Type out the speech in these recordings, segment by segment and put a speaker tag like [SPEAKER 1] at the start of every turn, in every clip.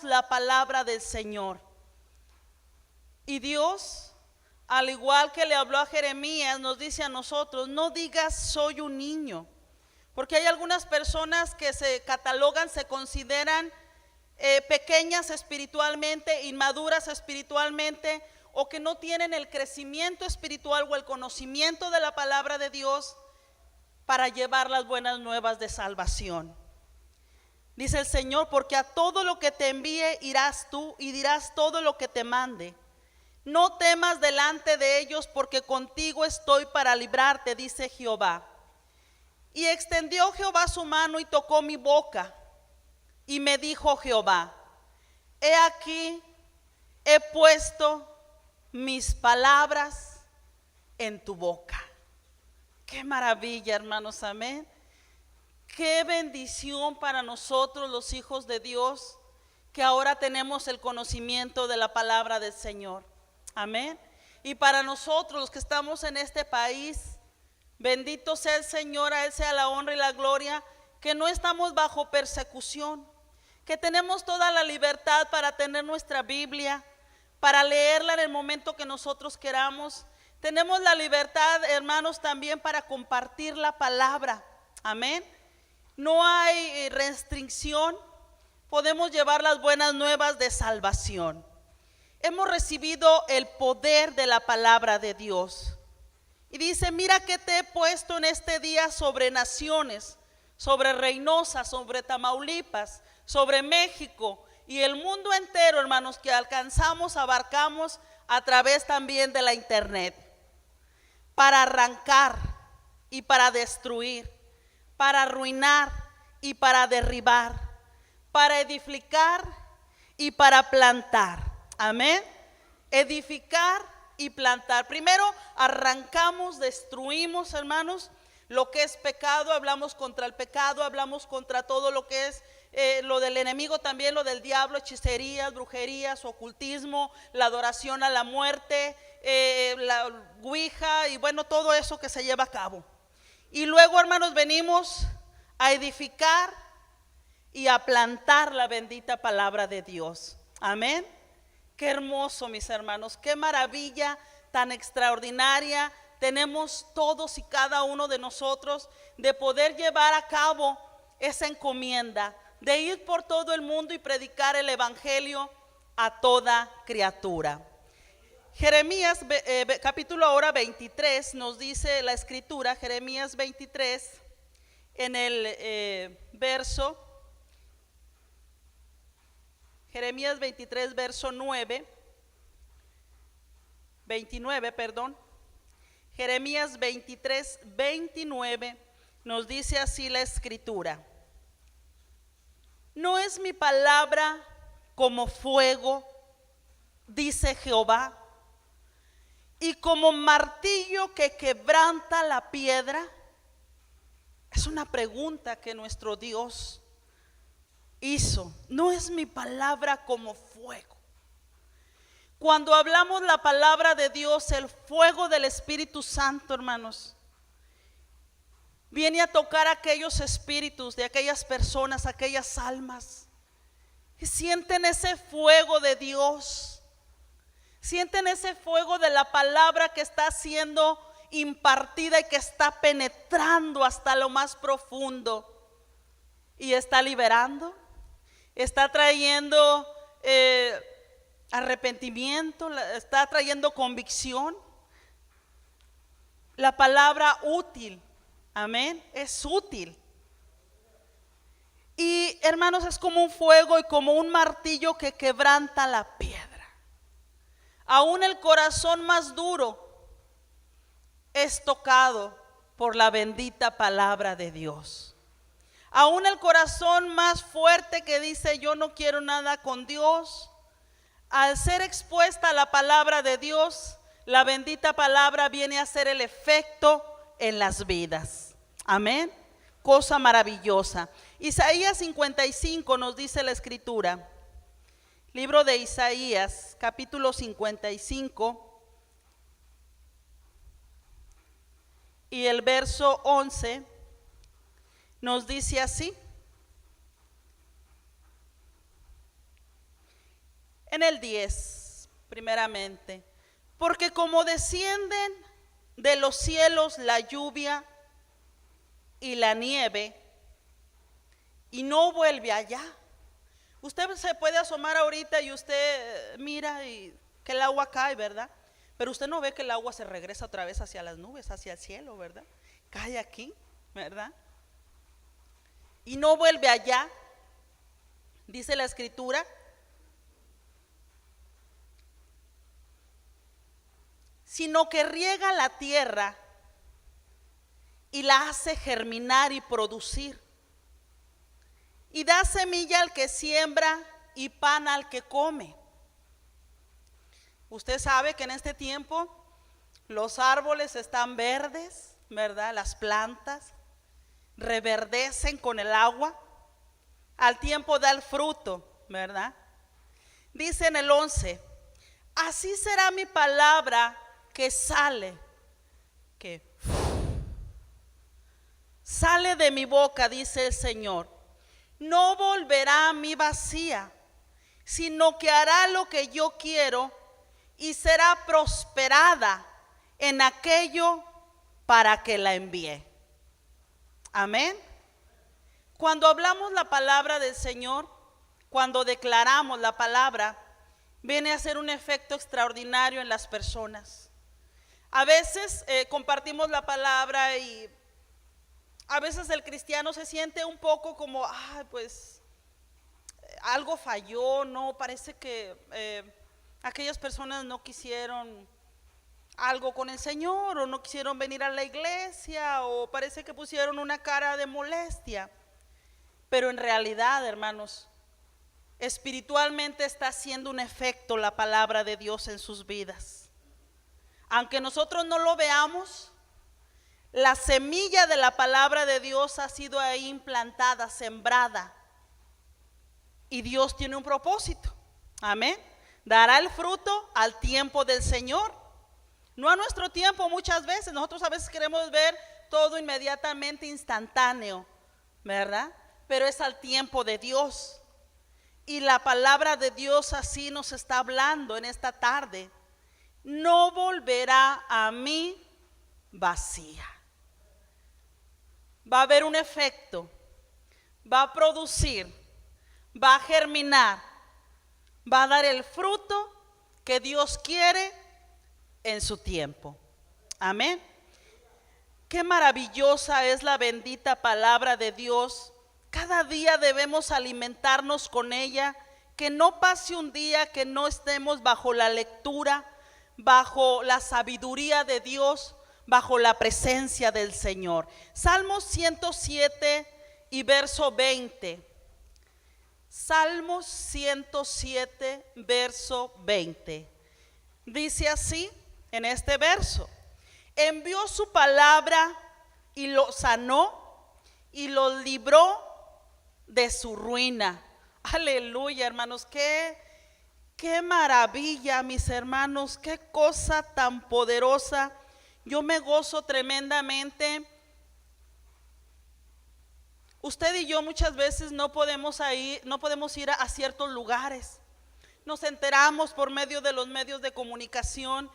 [SPEAKER 1] la palabra del Señor. Y Dios, al igual que le habló a Jeremías, nos dice a nosotros: no digas soy un niño, porque hay algunas personas que se catalogan, se consideran pequeñas espiritualmente, inmaduras espiritualmente, o que no tienen el crecimiento espiritual o el conocimiento de la palabra de Dios para llevar las buenas nuevas de salvación. Dice el Señor: porque a todo lo que te envíe irás tú y dirás todo lo que te mande. No temas delante de ellos, porque contigo estoy para librarte, dice Jehová. Y extendió Jehová su mano y tocó mi boca. Y me dijo Jehová: he aquí, he puesto mis palabras en tu boca. Qué maravilla, hermanos, amén. Qué bendición para nosotros los hijos de Dios, que ahora tenemos el conocimiento de la palabra del Señor, amén. Y para nosotros los que estamos en este país, bendito sea el Señor, a Él sea la honra y la gloria, que no estamos bajo persecución, que tenemos toda la libertad para tener nuestra Biblia, para leerla en el momento que nosotros queramos. Tenemos la libertad, hermanos, también para compartir la palabra, amén. No hay restricción, podemos llevar las buenas nuevas de salvación. Hemos recibido el poder de la palabra de Dios. Y dice: mira que te he puesto en este día sobre naciones, sobre Reynosa, sobre Tamaulipas, sobre México y el mundo entero, hermanos, que alcanzamos, abarcamos a través también de la internet, para arrancar y para destruir, para arruinar y para derribar, para edificar y para plantar, amén. Edificar y plantar. Primero arrancamos, destruimos, hermanos, lo que es pecado. Hablamos contra el pecado, hablamos contra todo lo que es lo del enemigo, también lo del diablo, hechicerías, brujerías, ocultismo, la adoración a la muerte, la ouija y bueno, todo eso que se lleva a cabo. Y luego, hermanos, venimos a edificar y a plantar la bendita palabra de Dios, amén. Qué hermoso, mis hermanos, qué maravilla tan extraordinaria tenemos todos y cada uno de nosotros de poder llevar a cabo esa encomienda de ir por todo el mundo y predicar el evangelio a toda criatura. Jeremías capítulo ahora 23 nos dice la escritura, Jeremías 23 en el Jeremías 23 verso 29, perdón. Jeremías 23, 29 nos dice así la escritura: no es mi palabra como fuego, dice Jehová, y como martillo que quebranta la piedra. Es una pregunta que nuestro Dios hizo. No es mi palabra como fuego. Cuando hablamos la palabra de Dios, el fuego del Espíritu Santo, hermanos, viene a tocar aquellos espíritus de aquellas personas, aquellas almas, y sienten ese fuego de Dios, sienten ese fuego de la palabra que está siendo impartida y que está penetrando hasta lo más profundo y está liberando, está trayendo arrepentimiento, está trayendo convicción. La palabra útil, amén, es útil. Y hermanos, es como un fuego y como un martillo que quebranta la piedra. Aún el corazón más duro es tocado por la bendita palabra de Dios. Aún el corazón más fuerte que dice yo no quiero nada con Dios, al ser expuesta a la palabra de Dios, la bendita palabra viene a hacer el efecto en las vidas. Amén. Cosa maravillosa. Isaías 55 nos dice la escritura. Libro de Isaías, capítulo 55. Y el verso 11 nos dice así: En el 10, primeramente, porque como descienden de los cielos la lluvia y la nieve y no vuelve allá. Usted se puede asomar ahorita y usted mira y que el agua cae, ¿verdad? Pero usted no ve que el agua se regresa otra vez hacia las nubes, hacia el cielo, ¿verdad? Cae aquí, ¿verdad? Y no vuelve allá, dice la escritura. Sino que riega la tierra y la hace germinar y producir. Y da semilla al que siembra y pan al que come. Usted sabe que en este tiempo los árboles están verdes, ¿verdad? Las plantas reverdecen con el agua. Al tiempo da el fruto, ¿verdad? Dice en el 11, así será mi palabra que sale de mi boca, dice el Señor. No volverá a mí vacía, sino que hará lo que yo quiero y será prosperada en aquello para que la envíe. Amén. Cuando hablamos la palabra del Señor, cuando declaramos la palabra, viene a ser un efecto extraordinario en las personas. A veces compartimos la palabra y a veces el cristiano se siente un poco como, pues algo falló, ¿no? Parece que aquellas personas no quisieron algo con el Señor o no quisieron venir a la iglesia o parece que pusieron una cara de molestia. Pero en realidad, hermanos, espiritualmente está haciendo un efecto la palabra de Dios en sus vidas. Aunque nosotros no lo veamos, la semilla de la palabra de Dios ha sido ahí implantada, sembrada. Y Dios tiene un propósito. Amén. Dará el fruto al tiempo del Señor. No a nuestro tiempo muchas veces. Nosotros a veces queremos ver todo inmediatamente instantáneo, ¿verdad? Pero es al tiempo de Dios. Y la palabra de Dios así nos está hablando en esta tarde. No volverá a mí vacía. Va a haber un efecto, va a producir, va a germinar, va a dar el fruto que Dios quiere en su tiempo. Amén. Qué maravillosa es la bendita palabra de Dios. Cada día debemos alimentarnos con ella. Que no pase un día que no estemos bajo la lectura, bajo la sabiduría de Dios, bajo la presencia del Señor. Salmos 107 y verso 20. Salmos 107, verso 20. Dice así en este verso: envió su palabra y lo sanó y lo libró de su ruina. Aleluya, hermanos, qué maravilla, mis hermanos, qué cosa tan poderosa. Yo me gozo tremendamente. Usted y yo muchas veces no podemos ir a ciertos lugares. Nos enteramos por medio de los medios de comunicación,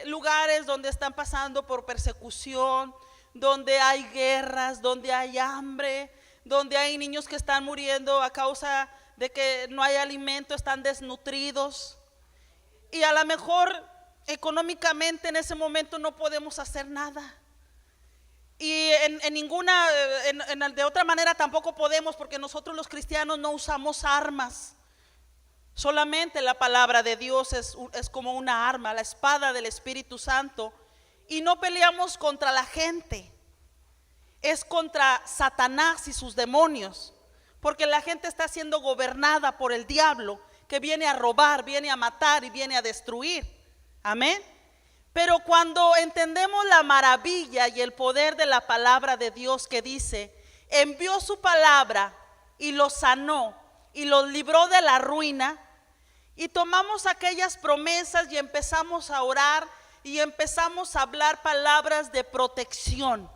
[SPEAKER 1] lugares donde están pasando por persecución, donde hay guerras, donde hay hambre, donde hay niños que están muriendo a causa de que no hay alimento, están desnutridos. Y a lo mejor económicamente en ese momento no podemos hacer nada. Y de otra manera tampoco podemos, porque nosotros los cristianos no usamos armas. Solamente la palabra de Dios es como una arma, la espada del Espíritu Santo. Y no peleamos contra la gente, es contra Satanás y sus demonios. Porque la gente está siendo gobernada por el diablo, que viene a robar, viene a matar y viene a destruir. Amén. Pero cuando entendemos la maravilla y el poder de la palabra de Dios, que dice, envió su palabra y los sanó y los libró de la ruina, y tomamos aquellas promesas y empezamos a orar y empezamos a hablar palabras de protección,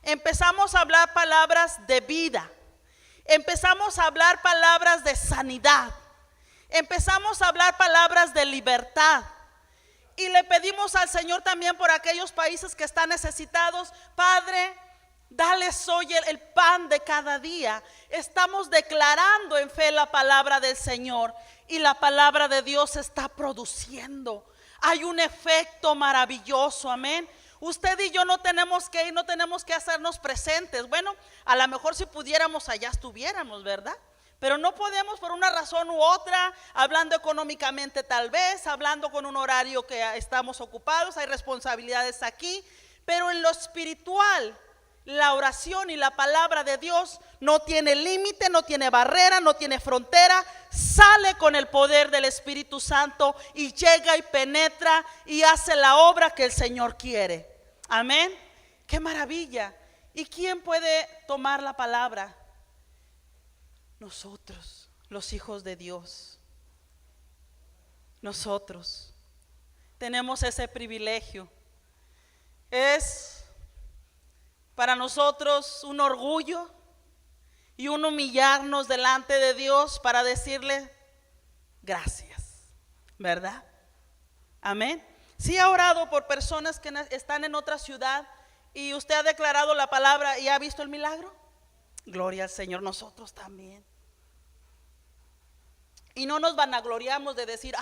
[SPEAKER 1] empezamos a hablar palabras de vida, empezamos a hablar palabras de sanidad, empezamos a hablar palabras de libertad. Y le pedimos al Señor también por aquellos países que están necesitados. Padre, dales hoy el pan de cada día. Estamos declarando en fe la palabra del Señor, y la palabra de Dios está produciendo. Hay un efecto maravilloso, amén. Usted y yo no tenemos que ir, no tenemos que hacernos presentes. Bueno, a lo mejor si pudiéramos allá estuviéramos, ¿verdad? Pero no podemos por una razón u otra, hablando económicamente tal vez, hablando con un horario que estamos ocupados, hay responsabilidades aquí. Pero en lo espiritual, la oración y la palabra de Dios no tiene límite, no tiene barrera, no tiene frontera. Sale con el poder del Espíritu Santo y llega y penetra y hace la obra que el Señor quiere. Amén. Qué maravilla. ¿Y quién puede tomar la palabra? Nosotros, los hijos de Dios. Nosotros tenemos ese privilegio. Es para nosotros un orgullo y un humillarnos delante de Dios para decirle gracias, ¿verdad? Amén. Si ha orado por personas que están en otra ciudad y usted ha declarado la palabra y ha visto el milagro, gloria al Señor. Nosotros también. Y no nos vanagloriamos de decir,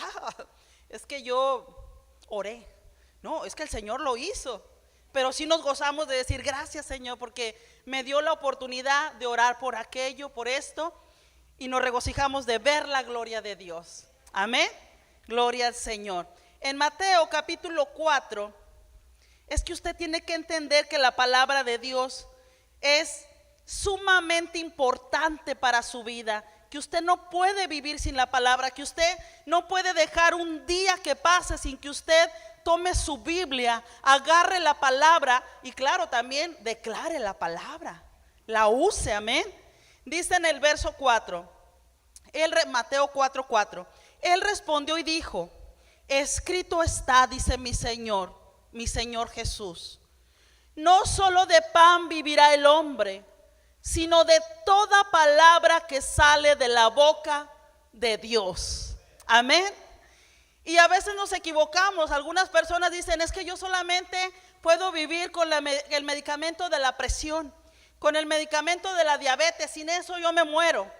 [SPEAKER 1] es que yo oré. No, es que el Señor lo hizo. Pero sí nos gozamos de decir gracias, Señor, porque me dio la oportunidad de orar por aquello, por esto, y nos regocijamos de ver la gloria de Dios. Amén. Gloria al Señor. En Mateo capítulo 4, es que usted tiene que entender que la palabra de Dios es sumamente importante para su vida, que usted no puede vivir sin la palabra, que usted no puede dejar un día que pase sin que usted tome su Biblia, agarre la palabra y claro, también declare la palabra, la use, amén. Dice en el verso 4, Mateo 4:4, él respondió y dijo, escrito está, dice mi Señor Jesús, no solo de pan vivirá el hombre, sino de toda palabra que sale de la boca de Dios. Amén. Y a veces nos equivocamos. Algunas personas dicen, es que yo solamente puedo vivir con el medicamento de la presión, con el medicamento de la diabetes, sin eso yo me muero.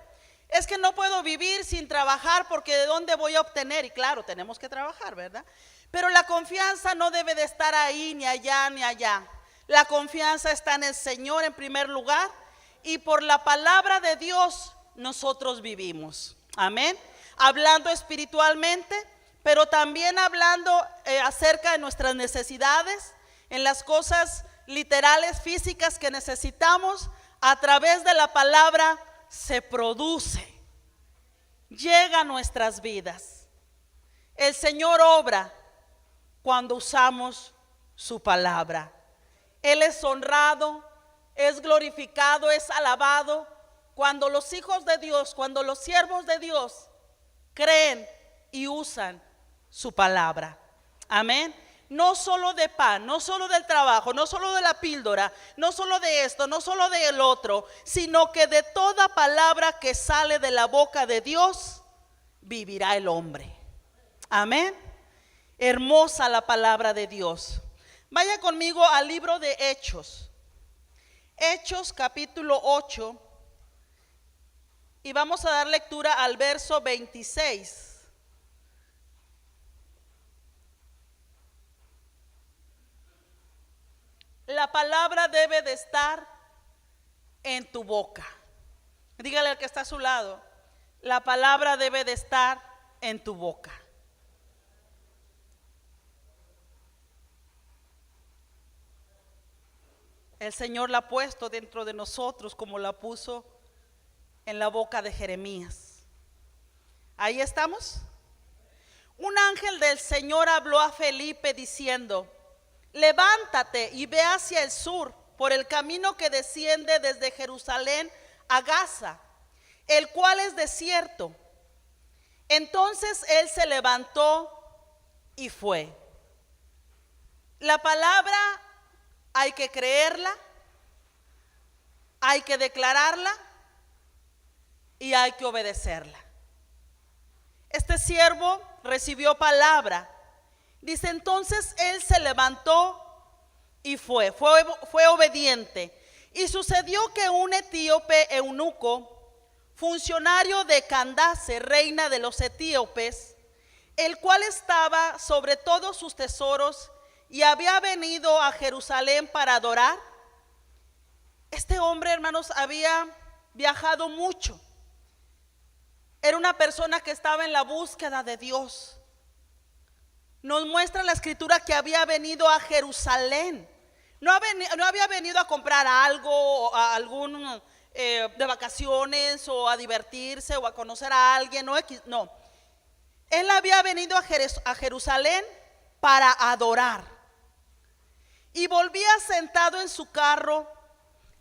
[SPEAKER 1] Es que no puedo vivir sin trabajar porque ¿de dónde voy a obtener? Y claro, tenemos que trabajar, ¿verdad? Pero la confianza no debe de estar ahí, ni allá, ni allá. La confianza está en el Señor en primer lugar, y por la palabra de Dios nosotros vivimos. Amén. Hablando espiritualmente, pero también hablando acerca de nuestras necesidades, en las cosas literales, físicas que necesitamos. A través de la palabra se produce, llega a nuestras vidas. El Señor obra cuando usamos su palabra. Él es honrado, es glorificado, es alabado cuando los hijos de Dios, cuando los siervos de Dios creen y usan su palabra. Amén. No solo de pan, no solo del trabajo, no solo de la píldora, no solo de esto, no solo del otro, sino que de toda palabra que sale de la boca de Dios vivirá el hombre. Amén. Hermosa la palabra de Dios. Vaya conmigo al libro de Hechos. Hechos capítulo 8, y vamos a dar lectura al verso 26. La palabra debe de estar en tu boca. Dígale al que está a su lado, la palabra debe de estar en tu boca. El Señor la ha puesto dentro de nosotros como la puso en la boca de Jeremías. Ahí estamos. Un ángel del Señor habló a Felipe diciendo, levántate y ve hacia el sur por el camino que desciende desde Jerusalén a Gaza, el cual es desierto. Entonces él se levantó y fue. La palabra hay que creerla, hay que declararla y hay que obedecerla. este siervo recibió palabra. Dice, entonces él se levantó y fue obediente. Y sucedió que un etíope eunuco, funcionario de Candace, reina de los etíopes, el cual estaba sobre todos sus tesoros y había venido a Jerusalén para adorar. Este hombre, hermanos, había viajado mucho. Era una persona que estaba en la búsqueda de Dios. Nos muestra la escritura que había venido a Jerusalén. No había venido a comprar algo, a algún de vacaciones, o a divertirse, o a conocer a alguien. No. Él había venido a Jerusalén para adorar. Y volvía sentado en su carro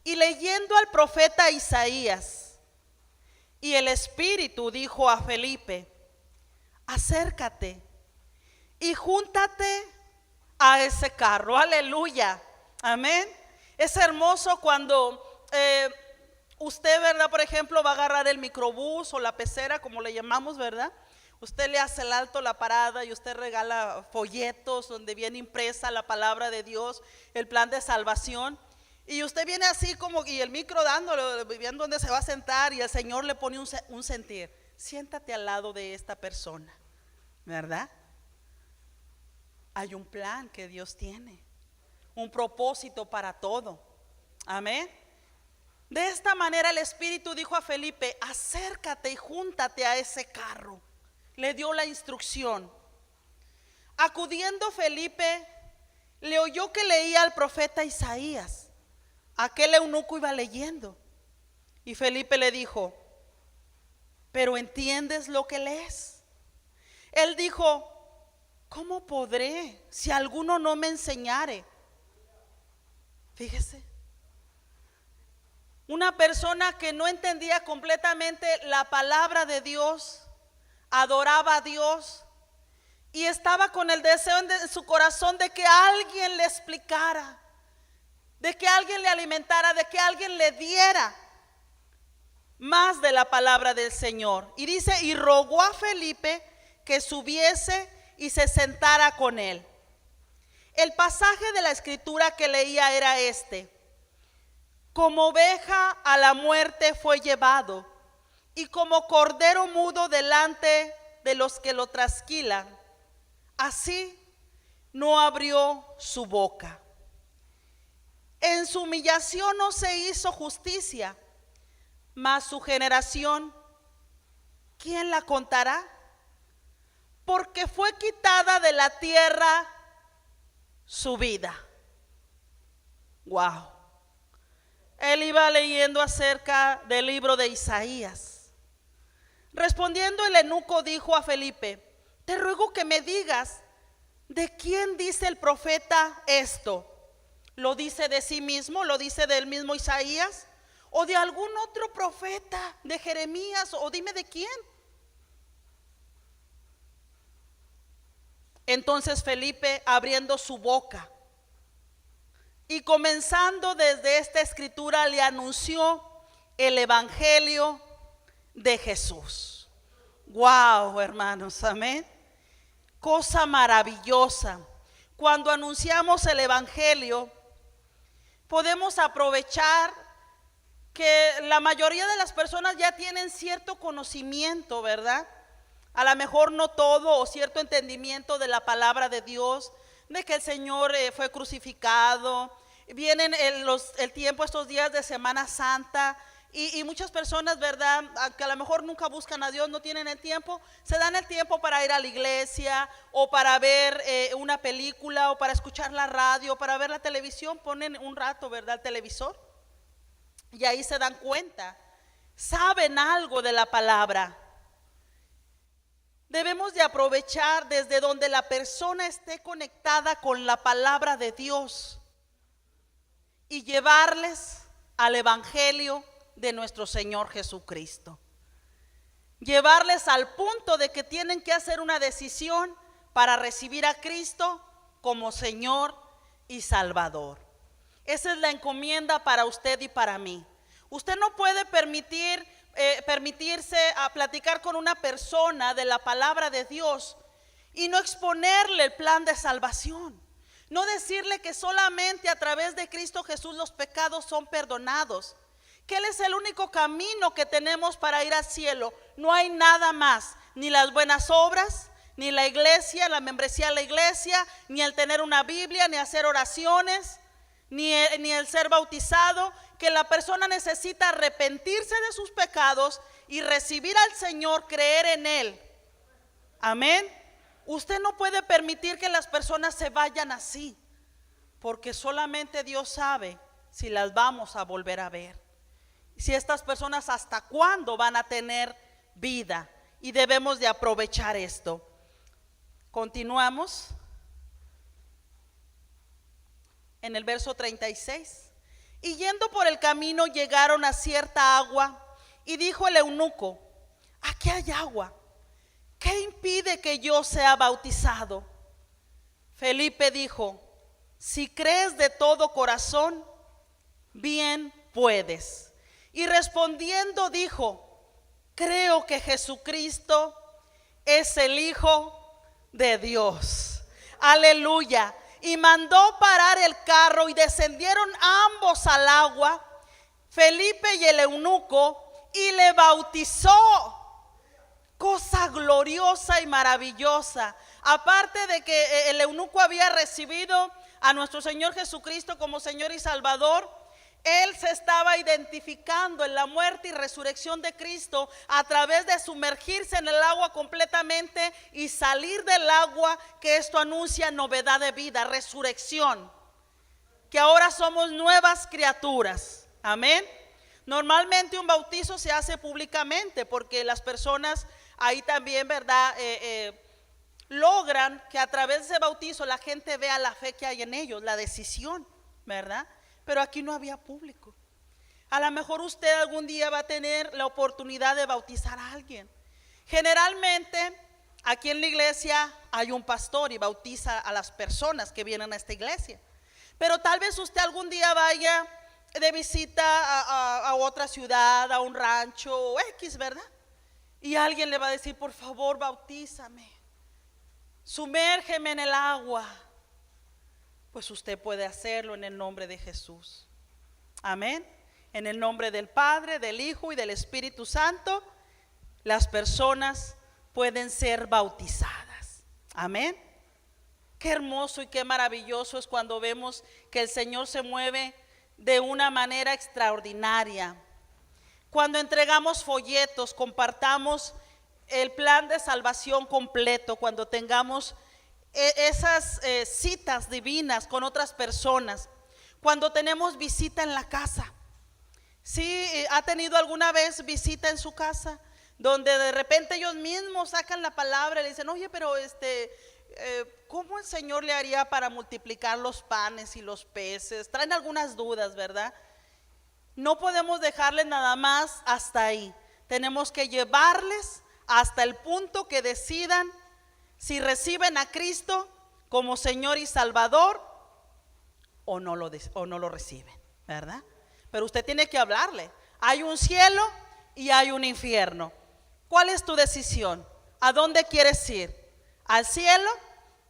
[SPEAKER 1] y leyendo al profeta Isaías. Y el Espíritu dijo a Felipe, acércate y júntate a ese carro. Aleluya, amén. Es hermoso cuando usted, ¿verdad? Por ejemplo, va a agarrar el microbús o la pecera, como le llamamos, ¿verdad? Usted le hace el alto la parada y usted regala folletos donde viene impresa la palabra de Dios, el plan de salvación. Y usted viene así como, y el micro dándolo, viendo dónde se va a sentar, y el Señor le pone un sentir. Siéntate al lado de esta persona, ¿verdad? Hay un plan que Dios tiene, un propósito para todo. Amén. De esta manera el Espíritu dijo a Felipe, acércate y júntate a ese carro. Le dio la instrucción. Acudiendo Felipe, le oyó que leía al profeta Isaías. Aquel eunuco iba leyendo. Y Felipe le dijo, ¿pero entiendes lo que lees? Él dijo, ¿cómo podré si alguno no me enseñare? Fíjese, una persona que no entendía completamente la palabra de Dios, adoraba a Dios y estaba con el deseo en su corazón de que alguien le explicara, de que alguien le alimentara, de que alguien le diera más de la palabra del Señor. Y dice, y rogó a Felipe que subiese y se sentara con él. El pasaje de la escritura que leía era este: como oveja a la muerte fue llevado, y como cordero mudo delante de los que lo trasquilan, así no abrió su boca. En su humillación no se hizo justicia, mas su generación, ¿quién la contará? Porque fue quitada de la tierra su vida. Wow. Él iba leyendo acerca del libro de Isaías. Respondiendo el eunuco dijo a Felipe, te ruego que me digas, ¿de quién dice el profeta esto? ¿Lo dice de sí mismo? ¿Lo dice del mismo Isaías? ¿O de algún otro profeta, de Jeremías? ¿O dime de quién? Entonces Felipe, abriendo su boca y comenzando desde esta escritura, le anunció el evangelio de Jesús. Wow, hermanos, amén. Cosa maravillosa. Cuando anunciamos el evangelio, podemos aprovechar que la mayoría de las personas ya tienen cierto conocimiento, ¿verdad? A lo mejor no todo, o cierto entendimiento de la palabra de Dios, de que el Señor fue crucificado. Vienen el tiempo, estos días de Semana Santa, y muchas personas, ¿verdad?, que a lo mejor nunca buscan a Dios, no tienen el tiempo, se dan el tiempo para ir a la iglesia, o para ver una película, o para escuchar la radio, o para ver la televisión. Ponen un rato, ¿verdad?, el televisor, y ahí se dan cuenta, saben algo de la palabra. Debemos de aprovechar desde donde la persona esté conectada con la palabra de Dios y llevarles al evangelio de nuestro Señor Jesucristo. Llevarles al punto de que tienen que hacer una decisión para recibir a Cristo como Señor y Salvador. Esa es la encomienda para usted y para mí. Usted no puede permitir permitirse a platicar con una persona de la palabra de Dios y no exponerle el plan de salvación. No decirle que solamente a través de Cristo Jesús los pecados son perdonados, que Él es el único camino que tenemos para ir al cielo. No hay nada más, ni las buenas obras, ni la iglesia, la membresía de la iglesia, ni el tener una Biblia, ni hacer oraciones, ni el ser bautizado. Que la persona necesita arrepentirse de sus pecados y recibir al Señor, creer en Él. Amén. Usted no puede permitir que las personas se vayan así, porque solamente Dios sabe si las vamos a volver a ver, si estas personas hasta cuándo van a tener vida, y debemos de aprovechar esto. Continuamos en el verso 36. Y yendo por el camino llegaron a cierta agua, y dijo el eunuco: aquí hay agua, ¿qué impide que yo sea bautizado? Felipe dijo: si crees de todo corazón, bien puedes. Y respondiendo dijo: creo que Jesucristo es el Hijo de Dios. Aleluya. Y mandó parar el carro y descendieron ambos al agua, Felipe y el eunuco, y le bautizó. Cosa gloriosa y maravillosa. Aparte de que el eunuco había recibido a nuestro Señor Jesucristo como Señor y Salvador, él se estaba identificando en la muerte y resurrección de Cristo a través de sumergirse en el agua completamente y salir del agua, que esto anuncia novedad de vida, resurrección, que ahora somos nuevas criaturas. Amén. Normalmente un bautizo se hace públicamente porque las personas ahí también, ¿verdad? Logran que a través de ese bautizo la gente vea la fe que hay en ellos, la decisión, ¿verdad? Pero aquí no había público. A lo mejor usted algún día va a tener la oportunidad de bautizar a alguien. Generalmente aquí en la iglesia hay un pastor y bautiza a las personas que vienen a esta iglesia. Pero tal vez usted algún día vaya de visita a otra ciudad, a un rancho o X, ¿verdad? Y alguien le va a decir: por favor, bautízame, sumérgeme en el agua. Pues usted puede hacerlo en el nombre de Jesús. Amén. En el nombre del Padre, del Hijo y del Espíritu Santo, las personas pueden ser bautizadas. Amén. Qué hermoso y qué maravilloso es cuando vemos que el Señor se mueve de una manera extraordinaria. Cuando entregamos folletos, compartamos el plan de salvación completo, cuando tengamos esas citas divinas con otras personas, cuando tenemos visita en la casa. ¿Sí ha tenido alguna vez visita en su casa donde de repente ellos mismos sacan la palabra y le dicen: oye, pero ¿cómo el Señor le haría para multiplicar los panes y los peces? Traen algunas dudas, ¿verdad? No podemos dejarles nada más hasta ahí. Tenemos que llevarles hasta el punto que decidan si reciben a Cristo como Señor y Salvador o no lo reciben, ¿verdad? Pero usted tiene que hablarle. Hay un cielo y hay un infierno. ¿Cuál es tu decisión? ¿A dónde quieres ir? ¿Al cielo?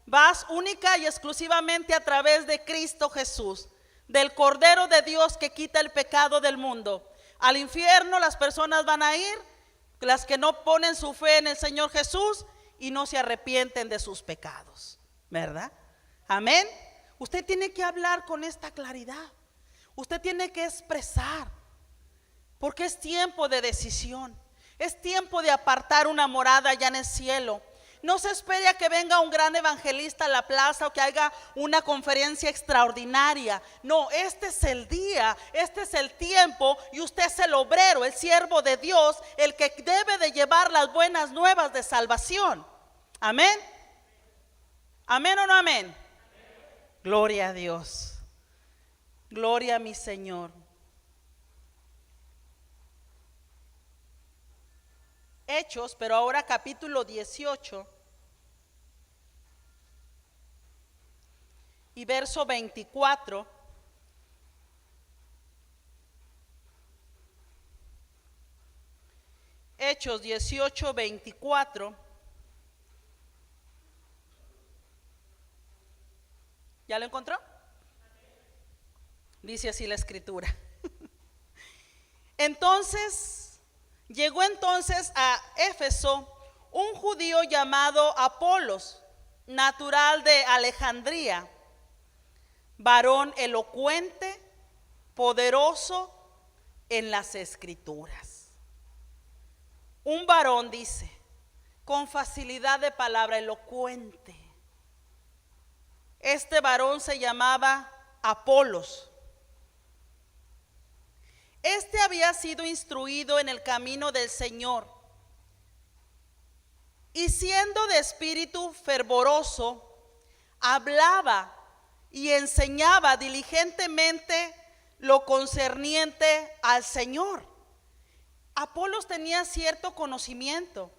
[SPEAKER 1] Vas única y exclusivamente a través de Cristo Jesús, del Cordero de Dios que quita el pecado del mundo. Al infierno las personas van a ir, las que no ponen su fe en el Señor Jesús y no se arrepienten de sus pecados, ¿verdad? Amén. Usted tiene que hablar con esta claridad. Usted tiene que expresar, porque es tiempo de decisión. Es tiempo de apartar una morada allá en el cielo. No se espere a que venga un gran evangelista a la plaza o que haga una conferencia extraordinaria. No, este es el día, este es el tiempo, y usted es el obrero, el siervo de Dios, el que debe de llevar las buenas nuevas de salvación. Amén. Amén o no amén. Gloria a Dios. Gloria a mi Señor. Hechos, pero ahora capítulo 18 y verso 24. Hechos 18:24. ¿Ya lo encontró? Dice así la escritura. Entonces, llegó entonces a Éfeso un judío llamado Apolos, natural de Alejandría, varón elocuente, poderoso en las escrituras. Un varón, dice, con facilidad de palabra, elocuente. Este varón se llamaba Apolos. Este había sido instruido en el camino del Señor, y siendo de espíritu fervoroso, hablaba y enseñaba diligentemente lo concerniente al Señor. Apolos tenía cierto conocimiento,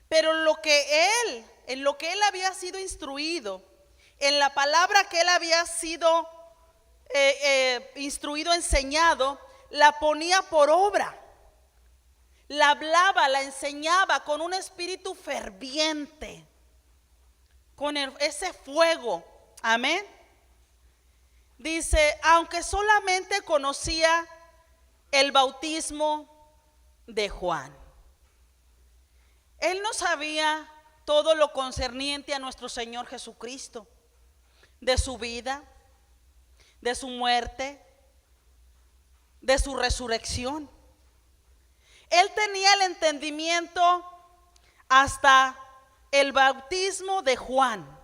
[SPEAKER 1] pero en lo que él había sido instruido, en la palabra que él había sido instruido, enseñado, la ponía por obra. La hablaba, la enseñaba con un espíritu ferviente, con ese fuego. Amén. Dice, aunque solamente conocía el bautismo de Juan. Él no sabía todo lo concerniente a nuestro Señor Jesucristo, de su vida, de su muerte, de su resurrección. Él tenía el entendimiento hasta el bautismo de Juan.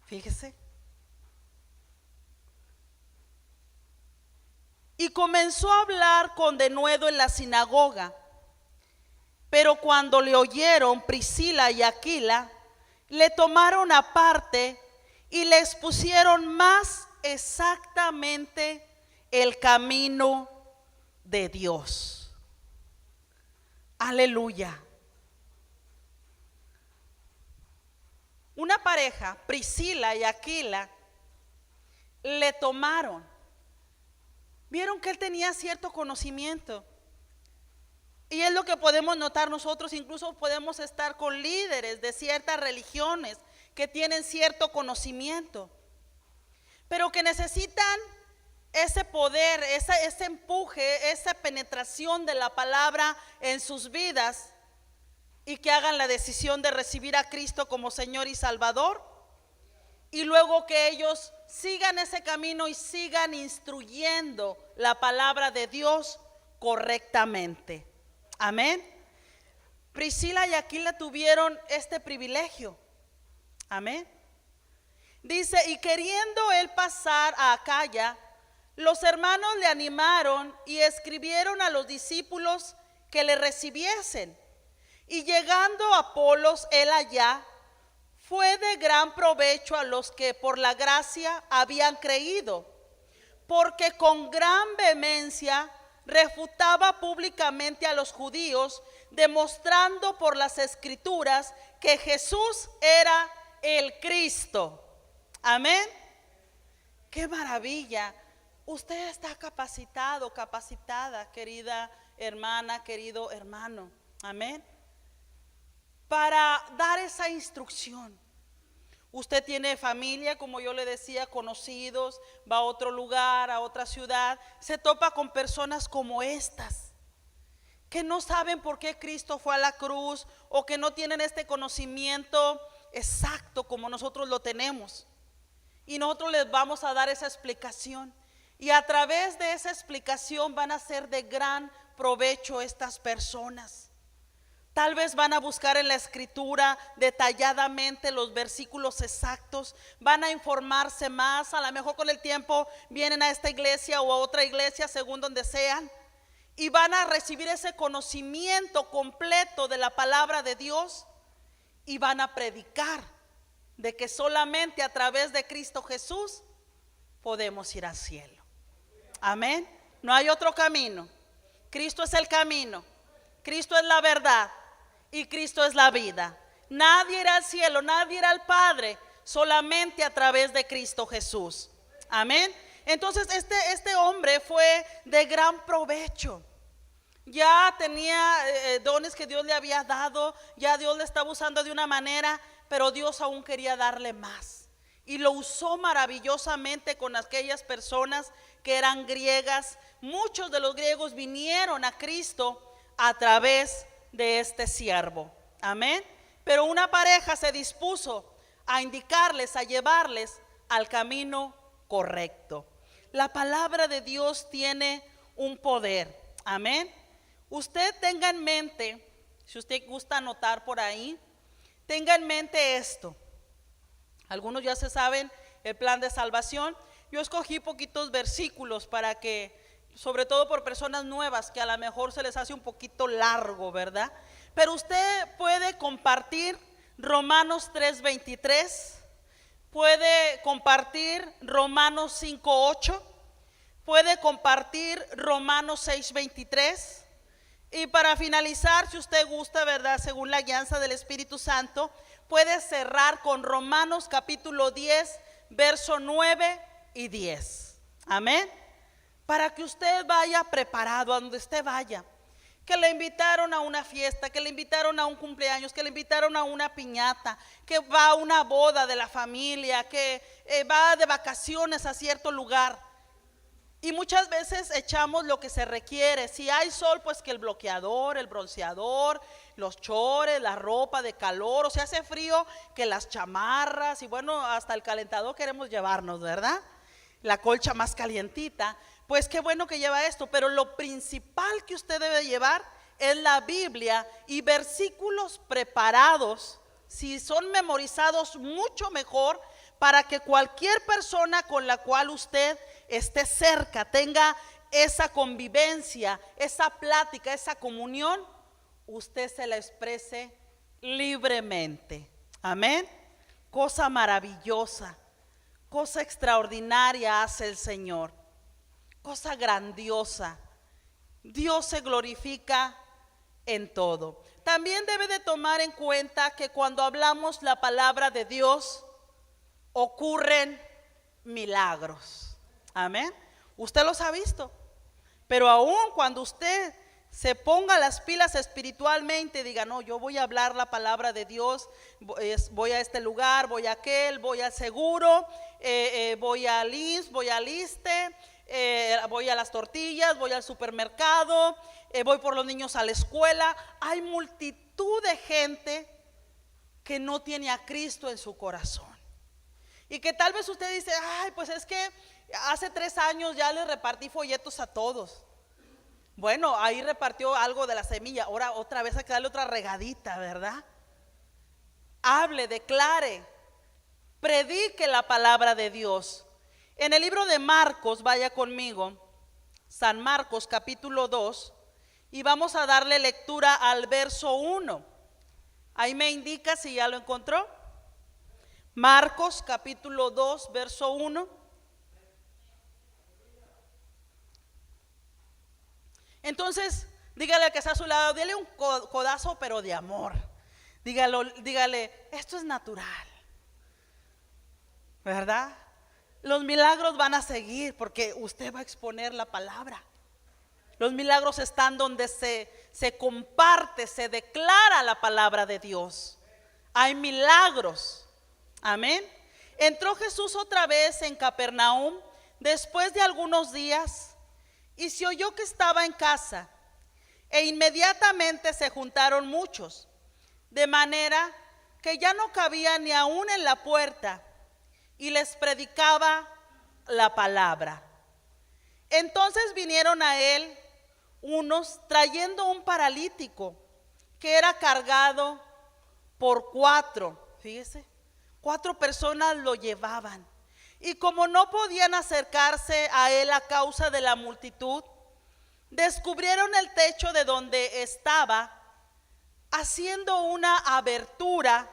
[SPEAKER 1] Fíjese. Y comenzó a hablar con denuedo en la sinagoga. Pero cuando le oyeron Priscila y Aquila, le tomaron aparte y le expusieron más exactamente el camino de Dios. Aleluya. Una pareja, Priscila y Aquila, le tomaron. Vieron que él tenía cierto conocimiento. Y es lo que podemos notar nosotros. Incluso podemos estar con líderes de ciertas religiones que tienen cierto conocimiento, pero que necesitan ese poder, ese empuje, esa penetración de la palabra en sus vidas, y que hagan la decisión de recibir a Cristo como Señor y Salvador, y luego que ellos sigan ese camino y sigan instruyendo la palabra de Dios correctamente. Amén. Priscila y Aquila tuvieron este privilegio. Amén. Dice, y queriendo él pasar a Acaya, los hermanos le animaron y escribieron a los discípulos que le recibiesen. Y llegando Apolos él allá, fue de gran provecho a los que por la gracia habían creído, porque con gran vehemencia refutaba públicamente a los judíos, demostrando por las escrituras que Jesús era el Cristo. Amén. Qué maravilla. Usted está capacitado, capacitada, querida hermana, querido hermano. Amén. Para dar esa instrucción. Usted tiene familia, como yo le decía, conocidos, va a otro lugar, a otra ciudad, se topa con personas como estas, que no saben por qué Cristo fue a la cruz, o que no tienen este conocimiento exacto como nosotros lo tenemos. Y nosotros les vamos a dar esa explicación, y a través de esa explicación van a ser de gran provecho estas personas. Tal vez van a buscar en la escritura detalladamente los versículos exactos, van a informarse más, a lo mejor con el tiempo vienen a esta iglesia o a otra iglesia según donde sean, y van a recibir ese conocimiento completo de la palabra de Dios, y van a predicar de que solamente a través de Cristo Jesús podemos ir al cielo. Amén. No hay otro camino. Cristo es el camino, Cristo es la verdad y Cristo es la vida. Nadie irá al cielo, nadie irá al Padre, solamente a través de Cristo Jesús. Amén. Entonces este hombre fue de gran provecho. ya tenía dones que Dios le había dado, ya Dios le estaba usando de una manera, pero Dios aún quería darle más. Y lo usó maravillosamente con aquellas personas que eran griegas. Muchos de los griegos vinieron a Cristo a través de este siervo. Amén. Pero una pareja se dispuso a indicarles, a llevarles al camino correcto. La palabra de Dios tiene un poder. Amén. Usted tenga en mente, si usted gusta anotar por ahí, tenga en mente esto. Algunos ya se saben el plan de salvación. Yo escogí poquitos versículos para que, sobre todo por personas nuevas, que a lo mejor se les hace un poquito largo, ¿verdad? Pero usted puede compartir Romanos 3:23, puede compartir Romanos 5:8, puede compartir Romanos 6:23. Y para finalizar, si usted gusta, ¿verdad? Según la guianza del Espíritu Santo, puede cerrar con Romanos capítulo 10, verso 9 y 10. Amén. Para que usted vaya preparado a donde usted vaya. Que le invitaron a una fiesta, que le invitaron a un cumpleaños, que le invitaron a una piñata, que va a una boda de la familia, que va de vacaciones a cierto lugar. Y muchas veces echamos lo que se requiere. Si hay sol, pues que el bloqueador, el bronceador, los chores, la ropa de calor. O si hace frío, que las chamarras. Y bueno, hasta el calentador queremos llevarnos, ¿verdad? La colcha más calientita. Pues qué bueno que lleva esto. Pero lo principal que usted debe llevar es la Biblia y versículos preparados. Si son memorizados, mucho mejor, para que cualquier persona con la cual usted esté cerca, tenga esa convivencia, esa plática, esa comunión, usted se la exprese libremente. Amén. Cosa maravillosa, cosa extraordinaria hace el Señor, cosa grandiosa. Dios se glorifica en todo. También debe de tomar en cuenta que cuando hablamos la palabra de Dios, ocurren milagros. Amén. Usted los ha visto. Pero aún cuando usted se ponga las pilas espiritualmente, diga, no, yo voy a hablar la palabra de Dios, voy a este lugar, voy a aquel, voy al seguro, voy a Liz, voy a Liste, voy a las tortillas, voy al supermercado, voy por los niños a la escuela. Hay multitud de gente que no tiene a Cristo en su corazón. Y que tal vez usted dice, ay, pues es que hace 3 años ya le repartí folletos a todos. Bueno, ahí repartió algo de la semilla, ahora otra vez hay que darle otra regadita, ¿verdad? Hable, declare, predique la palabra de Dios. En el libro de Marcos, vaya conmigo, San Marcos capítulo 2, y vamos a darle lectura al verso 1. Ahí me indica si ya lo encontró. Marcos capítulo 2, verso 1. Entonces, dígale al que está a su lado, dile un codazo pero de amor. Dígale, esto es natural, ¿verdad? Los milagros van a seguir porque usted va a exponer la palabra. Los milagros están donde se comparte, se declara la palabra de Dios. Hay milagros. Amén. Entró Jesús otra vez en Capernaum después de algunos días y se oyó que estaba en casa, e inmediatamente se juntaron muchos, de manera que ya no cabía ni aún en la puerta, y les predicaba la palabra. Entonces vinieron a él unos trayendo un paralítico que era cargado por 4, fíjese, 4 personas lo llevaban. Y como no podían acercarse a él a causa de la multitud, descubrieron el techo de donde estaba, haciendo una abertura,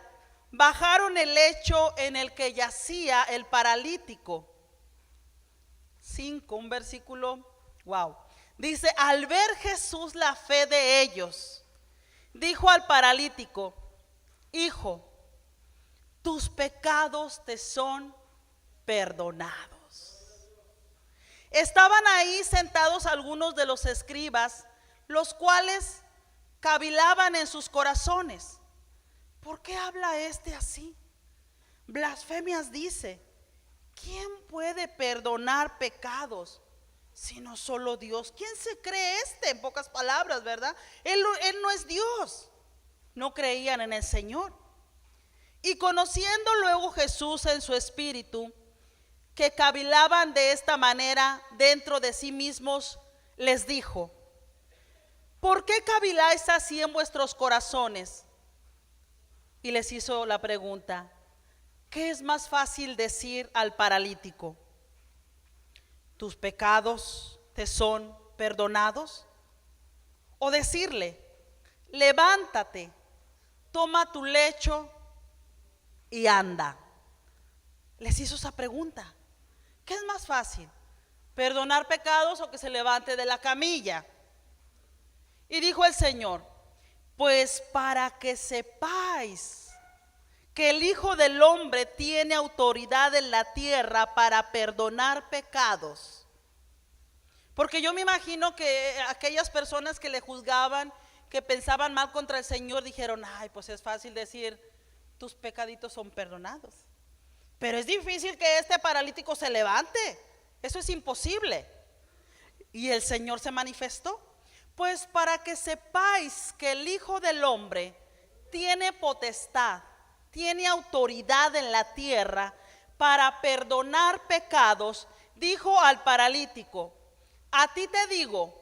[SPEAKER 1] bajaron el lecho en el que yacía el paralítico. 5, un versículo, wow. Dice, al ver Jesús la fe de ellos, dijo al paralítico, hijo, tus pecados te son perdonados. Estaban ahí sentados algunos de los escribas, los cuales cavilaban en sus corazones: ¿por qué habla este así? Blasfemias dice. ¿Quién puede perdonar pecados sino solo Dios? ¿Quién se cree este? En pocas palabras, ¿verdad? Él no es Dios. No creían en el Señor. Y conociendo luego Jesús en su espíritu que cavilaban de esta manera dentro de sí mismos, les dijo: ¿por qué caviláis así en vuestros corazones? Y les hizo la pregunta: ¿qué es más fácil decir al paralítico: tus pecados te son perdonados? ¿O decirle: levántate, toma tu lecho y anda? Les hizo esa pregunta. ¿Qué es más fácil? ¿Perdonar pecados o que se levante de la camilla? Y dijo el Señor: pues para que sepáis que el Hijo del Hombre tiene autoridad en la tierra para perdonar pecados. Porque yo me imagino que aquellas personas que le juzgaban, que pensaban mal contra el Señor, dijeron: ay, pues es fácil decir, tus pecaditos son perdonados. Pero es difícil que este paralítico se levante. Eso es imposible. Y el Señor se manifestó: pues para que sepáis que el Hijo del Hombre tiene potestad, tiene autoridad en la tierra para perdonar pecados, dijo al paralítico: a ti te digo,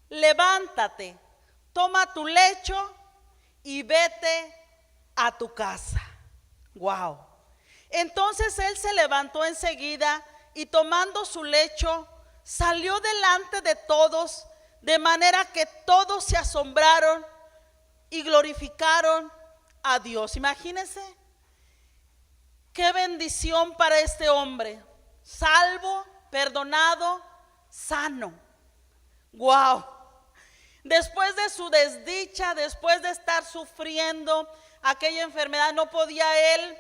[SPEAKER 1] levántate, toma tu lecho y vete a tu casa. Wow. Entonces él se levantó enseguida y tomando su lecho salió delante de todos, de manera que todos se asombraron y glorificaron a Dios. Imagínense qué bendición para este hombre: salvo, perdonado, sano. Wow. Después de su desdicha, después de estar sufriendo aquella enfermedad, no podía él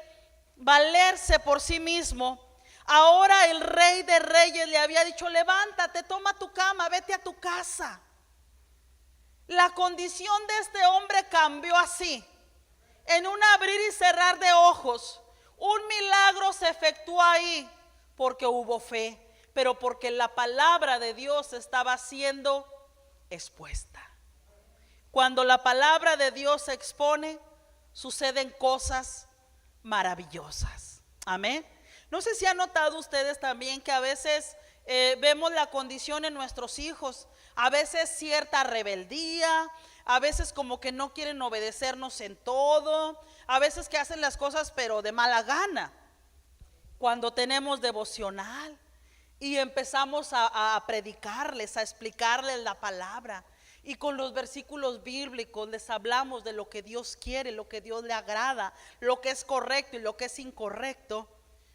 [SPEAKER 1] valerse por sí mismo. Ahora el Rey de Reyes le había dicho: levántate, toma tu cama, vete a tu casa. La condición de este hombre cambió así, en un abrir y cerrar de ojos. Un milagro se efectuó ahí porque hubo fe, pero porque la palabra de Dios estaba siendo expuesta. Cuando la palabra de Dios se expone, suceden cosas maravillosas. Amén. No sé si han notado ustedes también que a veces vemos la condición en nuestros hijos, a veces cierta rebeldía, a veces como que no quieren obedecernos en todo, a veces que hacen las cosas pero de mala gana. Cuando tenemos devocional y empezamos a predicarles, a explicarles la palabra, y con los versículos bíblicos les hablamos de lo que Dios quiere, lo que Dios le agrada, lo que es correcto y lo que es incorrecto,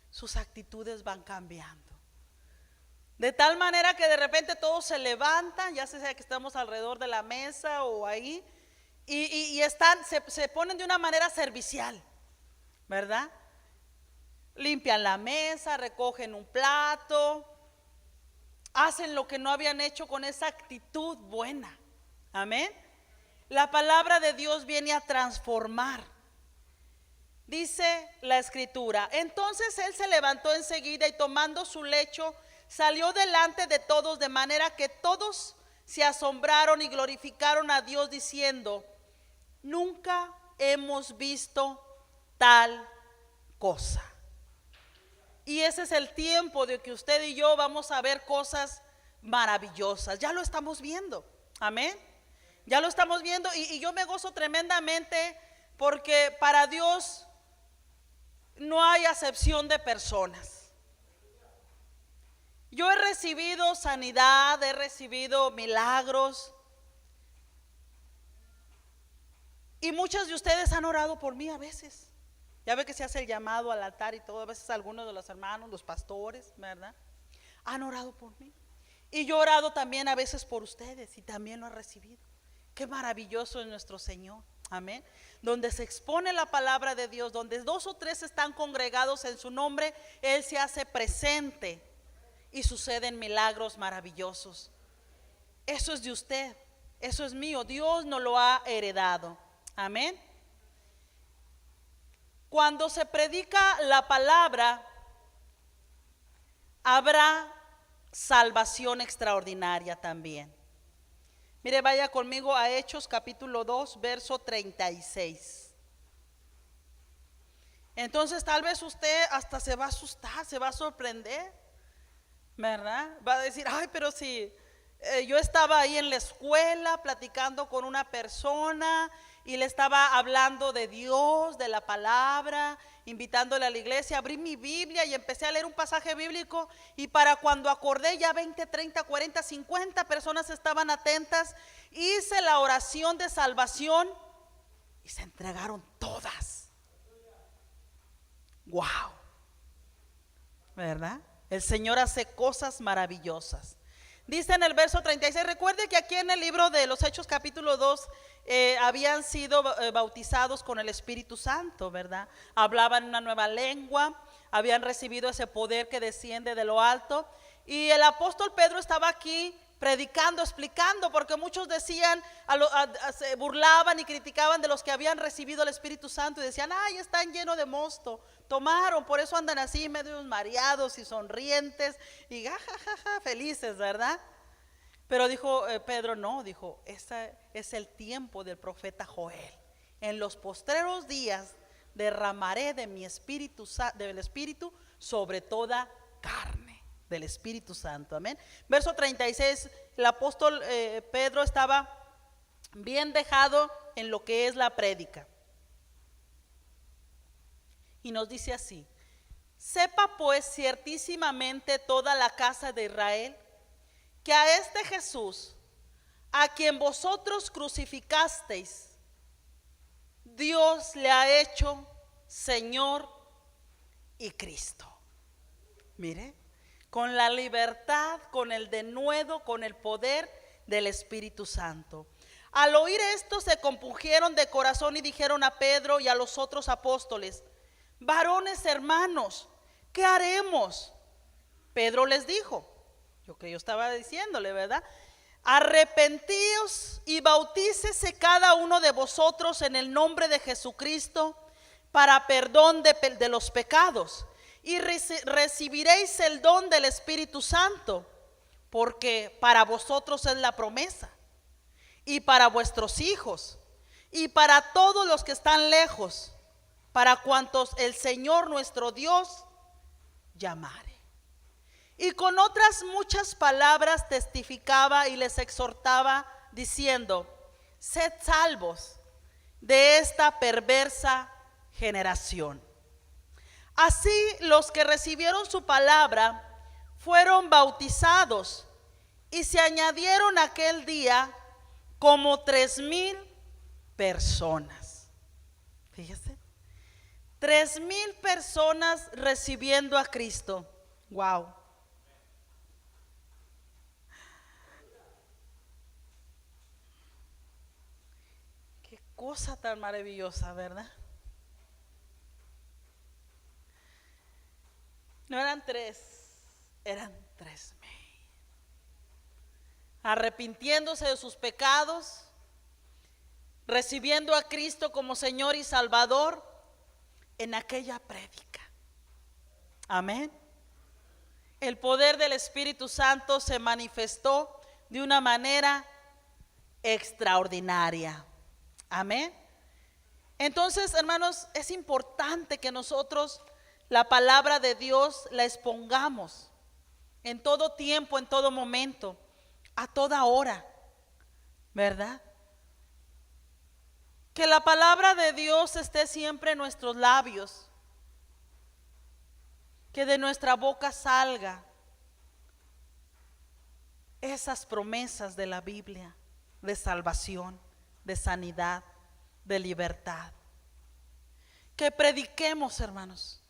[SPEAKER 1] sus actitudes van cambiando. De tal manera que de repente todos se levantan, ya sea que estamos alrededor de la mesa o ahí, y se ponen de una manera servicial, ¿verdad? Limpian la mesa, recogen un plato, hacen lo que no habían hecho con esa actitud buena. Amén. La palabra de Dios viene a transformar. Dice la escritura: entonces él se levantó enseguida y tomando su lecho salió delante de todos, de manera que todos se asombraron y glorificaron a Dios diciendo: nunca hemos visto tal cosa. Y ese es el tiempo de que usted y yo vamos a ver cosas maravillosas. Ya lo estamos viendo. Amén. Ya lo estamos viendo y yo me gozo tremendamente porque para Dios no hay acepción de personas. Yo he recibido sanidad, he recibido milagros y muchos de ustedes han orado por mí a veces. Ya ve que se hace el llamado al altar y todo, a veces algunos de los hermanos, los pastores, ¿verdad? Han orado por mí. Y yo he orado también a veces por ustedes y también lo he recibido. Qué maravilloso es nuestro Señor. Amén. Donde se expone la palabra de Dios, donde 2 o 3 están congregados en su nombre, Él se hace presente y suceden milagros maravillosos. Eso es de usted. Eso es mío, Dios nos lo ha heredado. Amén. Cuando se predica la palabra, habrá salvación extraordinaria también. Mire, vaya conmigo a Hechos capítulo 2, verso 36. Entonces tal vez usted hasta se va a asustar, se va a sorprender, ¿verdad? Va a decir, ay, pero si yo estaba ahí en la escuela platicando con una persona y le estaba hablando de Dios, de la palabra, invitándole a la iglesia, abrí mi Biblia y empecé a leer un pasaje bíblico, y para cuando acordé ya 20, 30, 40, 50 personas estaban atentas. Hice la oración de salvación y se entregaron todas. Wow, ¿verdad? El Señor hace cosas maravillosas. Dice en el verso 36, recuerde que aquí en el libro de los Hechos capítulo 2 habían sido bautizados con el Espíritu Santo, ¿verdad? Hablaban una nueva lengua, habían recibido ese poder que desciende de lo alto. Y el apóstol Pedro estaba aquí predicando, explicando, porque muchos decían, se burlaban y criticaban de los que habían recibido el Espíritu Santo y decían, ay, están llenos de mosto, tomaron, por eso andan así medio mareados y sonrientes y jajaja, felices, ¿verdad? Pero dijo Pedro, no, dijo, ese es el tiempo del profeta Joel. En los postreros días derramaré de mi espíritu, del Espíritu sobre toda carne. Del Espíritu Santo, amén. Verso 36, el apóstol Pedro estaba bien dejado en lo que es la prédica. Y nos dice así: sepa pues ciertísimamente toda la casa de Israel que a este Jesús, a quien vosotros crucificasteis, Dios le ha hecho Señor y Cristo. Mire, con la libertad, con el denuedo, con el poder del Espíritu Santo. Al oír esto se compungieron de corazón y dijeron a Pedro y a los otros apóstoles, varones hermanos, ¿qué haremos? Pedro les dijo, yo estaba diciéndole, ¿verdad? Arrepentíos y bautícese cada uno de vosotros en el nombre de Jesucristo para perdón de los pecados, y recibiréis el don del Espíritu Santo, porque para vosotros es la promesa, y para vuestros hijos, y para todos los que están lejos, para cuantos el Señor nuestro Dios llamare. Y con otras muchas palabras testificaba y les exhortaba, diciendo, sed salvos de esta perversa generación. Así los que recibieron su palabra fueron bautizados, y se añadieron aquel día como 3,000 personas. Fíjese, 3,000 personas recibiendo a Cristo. Wow. Qué cosa tan maravillosa, ¿verdad? No eran 3, eran 3,000. Arrepintiéndose de sus pecados, recibiendo a Cristo como Señor y Salvador en aquella prédica. Amén. El poder del Espíritu Santo se manifestó de una manera extraordinaria. Amén. Entonces, hermanos, es importante que nosotros la palabra de Dios la expongamos en todo tiempo, en todo momento, a toda hora, ¿verdad? Que la palabra de Dios esté siempre en nuestros labios, que de nuestra boca salga esas promesas de la Biblia, de salvación, de sanidad, de libertad. Que prediquemos, hermanos.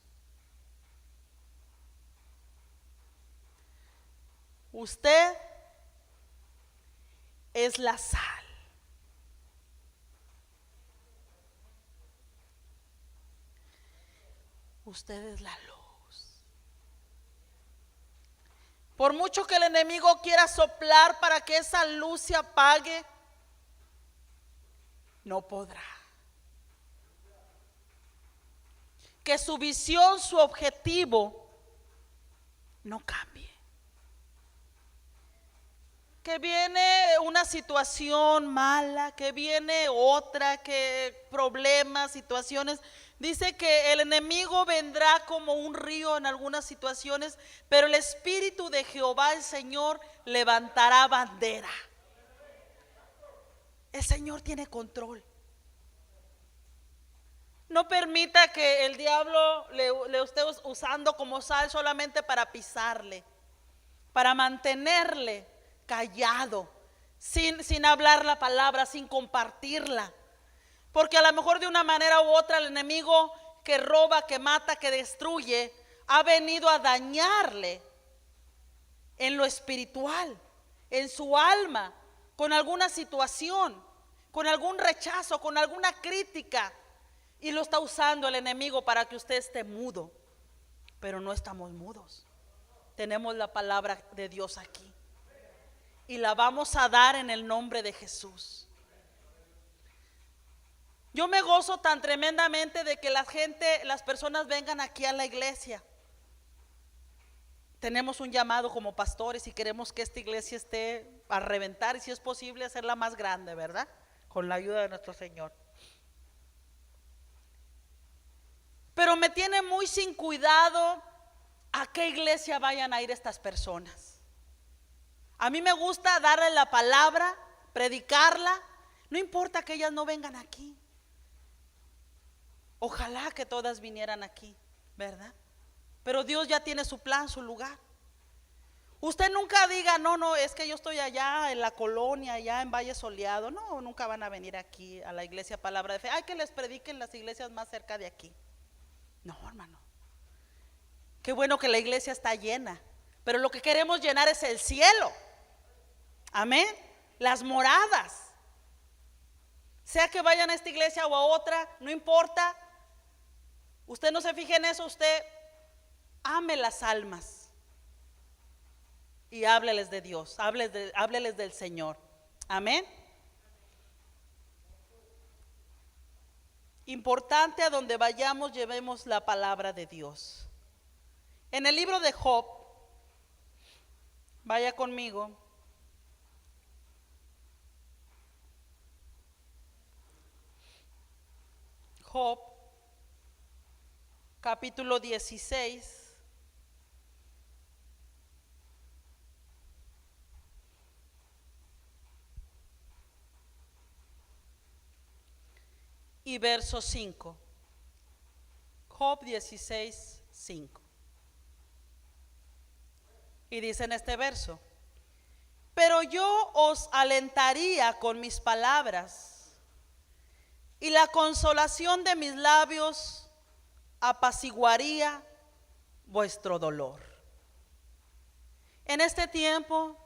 [SPEAKER 1] Usted es la sal. Usted es la luz. Por mucho que el enemigo quiera soplar para que esa luz se apague, no podrá. Que su visión, su objetivo no cambie. Que viene una situación mala, que viene otra, que problemas, situaciones. Dice que el enemigo vendrá como un río en algunas situaciones, pero el Espíritu de Jehová, el Señor, levantará bandera. El Señor tiene control. No permita que el diablo le esté usando como sal solamente para pisarle, para mantenerle callado, sin hablar la palabra, sin compartirla. Porque a lo mejor de una manera u otra el enemigo que roba, que mata, que destruye, ha venido a dañarle en lo espiritual, en su alma, con alguna situación, con algún rechazo, con alguna crítica. Y lo está usando el enemigo para que usted esté mudo. Pero no estamos mudos. Tenemos la palabra de Dios aquí. Y la vamos a dar en el nombre de Jesús. Yo me gozo tan tremendamente de que las personas vengan aquí a la iglesia. Tenemos un llamado como pastores y queremos que esta iglesia esté a reventar y si es posible hacerla más grande, ¿verdad? Con la ayuda de nuestro Señor. Pero me tiene muy sin cuidado a qué iglesia vayan a ir estas personas. A mí me gusta darle la palabra, predicarla. No importa que ellas no vengan aquí. Ojalá que todas vinieran aquí, ¿verdad? Pero Dios ya tiene su plan, su lugar. Usted nunca diga, no, es que yo estoy allá en la colonia, allá en Valle Soleado. No, nunca van a venir aquí a la iglesia Palabra de Fe. Hay que les prediquen las iglesias más cerca de aquí. No, hermano. Qué bueno que la iglesia está llena, pero lo que queremos llenar es el cielo. Amén. Las moradas. Sea que vayan a esta iglesia o a otra, no importa. Usted no se fije en eso, usted ame las almas y hábleles de Dios, hábleles del Señor. Amén. Importante, a donde vayamos llevemos la palabra de Dios. En el libro de Job, vaya conmigo. Job, capítulo 16. Y verso 5. Job 16, 5. Y dice en este verso: pero yo os alentaría con mis palabras, y la consolación de mis labios apaciguaría vuestro dolor. En este tiempo,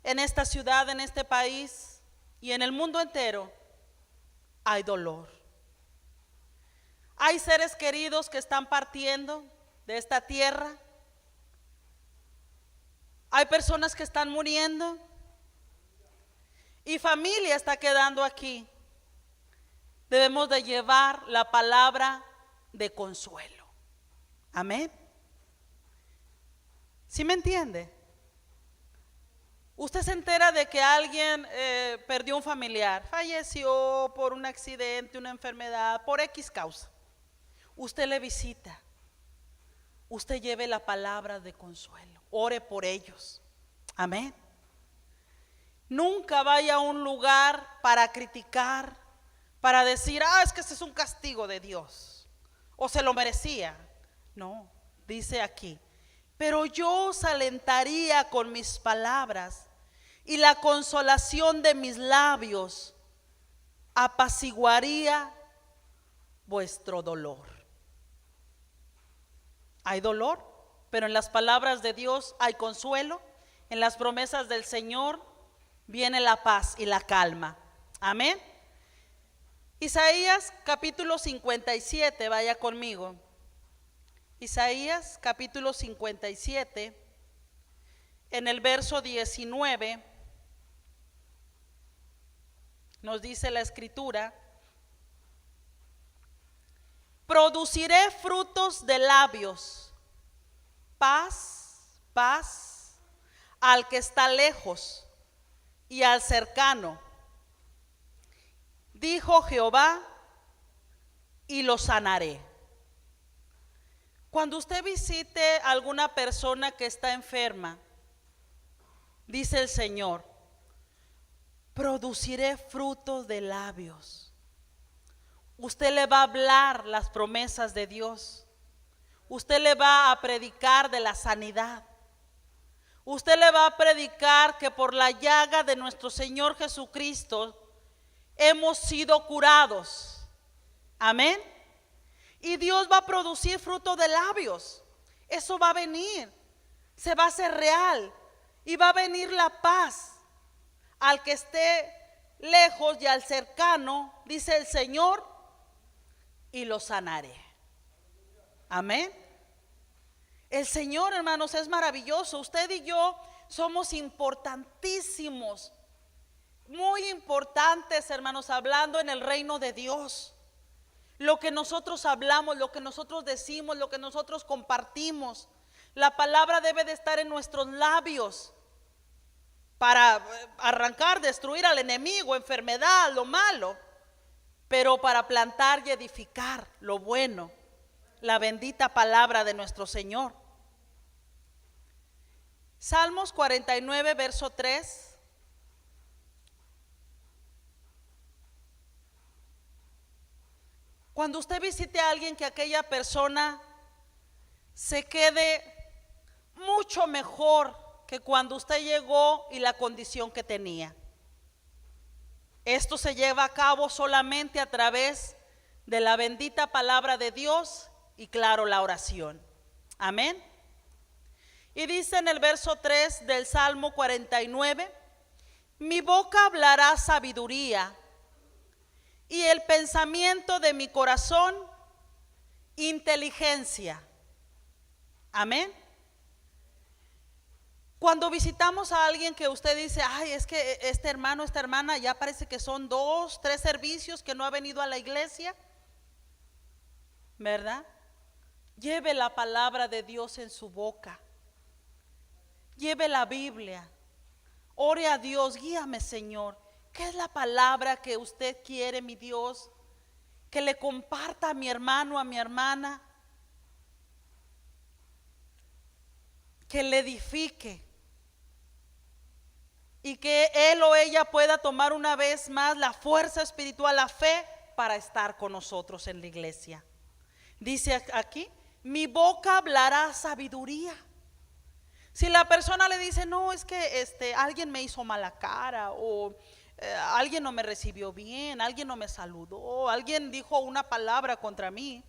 [SPEAKER 1] en esta ciudad, en este país y en el mundo entero, hay dolor. Hay seres queridos que están partiendo de esta tierra. Hay personas que están muriendo. Y familia está quedando aquí. Debemos de llevar la palabra de consuelo. Amén. ¿Sí me entiende? Usted se entera de que alguien perdió un familiar, falleció por un accidente, una enfermedad, por X causa. Usted le visita, usted lleve la palabra de consuelo, ore por ellos. Amén. Nunca vaya a un lugar para criticar, para decir, es que ese es un castigo de Dios, o se lo merecía. No, dice aquí: pero yo os alentaría con mis palabras, y la consolación de mis labios apaciguaría vuestro dolor. Hay dolor, pero en las palabras de Dios hay consuelo. En las promesas del Señor viene la paz y la calma. Amén. Isaías capítulo 57, vaya conmigo. Isaías capítulo 57, en el verso 19 nos dice la escritura, produciré frutos de labios, paz, paz, al que está lejos y al cercano, dijo Jehová, y lo sanaré. Cuando usted visite a alguna persona que está enferma, dice el Señor, produciré frutos de labios. Usted le va a hablar las promesas de Dios. Usted le va a predicar de la sanidad. Usted le va a predicar que por la llaga de nuestro Señor Jesucristo hemos sido curados. Amén. Y Dios va a producir fruto de labios. Eso va a venir. Se va a hacer real. Y va a venir la paz al que esté lejos y al cercano, dice el Señor, y lo sanaré. Amén. El Señor, hermanos, es maravilloso. Usted y yo somos importantísimos, muy importantes, hermanos, hablando en el reino de Dios. Lo que nosotros hablamos, lo que nosotros decimos, lo que nosotros compartimos, la palabra debe de estar en nuestros labios para arrancar, destruir al enemigo, enfermedad, lo malo, pero para plantar y edificar lo bueno, la bendita palabra de nuestro Señor. Salmos 49, verso 3. Cuando usted visite a alguien, que aquella persona se quede mucho mejor que cuando usted llegó y la condición que tenía. Esto se lleva a cabo solamente a través de la bendita palabra de Dios y, claro, la oración. Amén. Y dice en el verso 3 del Salmo 49, mi boca hablará sabiduría y el pensamiento de mi corazón inteligencia. Amén. Cuando visitamos a alguien que usted dice, ay, es que este hermano, esta hermana, ya parece que son 2, 3 servicios que no ha venido a la iglesia, ¿verdad? Lleve la palabra de Dios en su boca. Lleve la Biblia. Ore a Dios, guíame, Señor. ¿Qué es la palabra que usted quiere, mi Dios? Que le comparta a mi hermano, a mi hermana. Que le edifique. Y que él o ella pueda tomar una vez más la fuerza espiritual, la fe, para estar con nosotros en la iglesia. Dice aquí, mi boca hablará sabiduría. Si la persona le dice, no, es que alguien me hizo mala cara, o alguien no me recibió bien, alguien no me saludó, alguien dijo una palabra contra mí,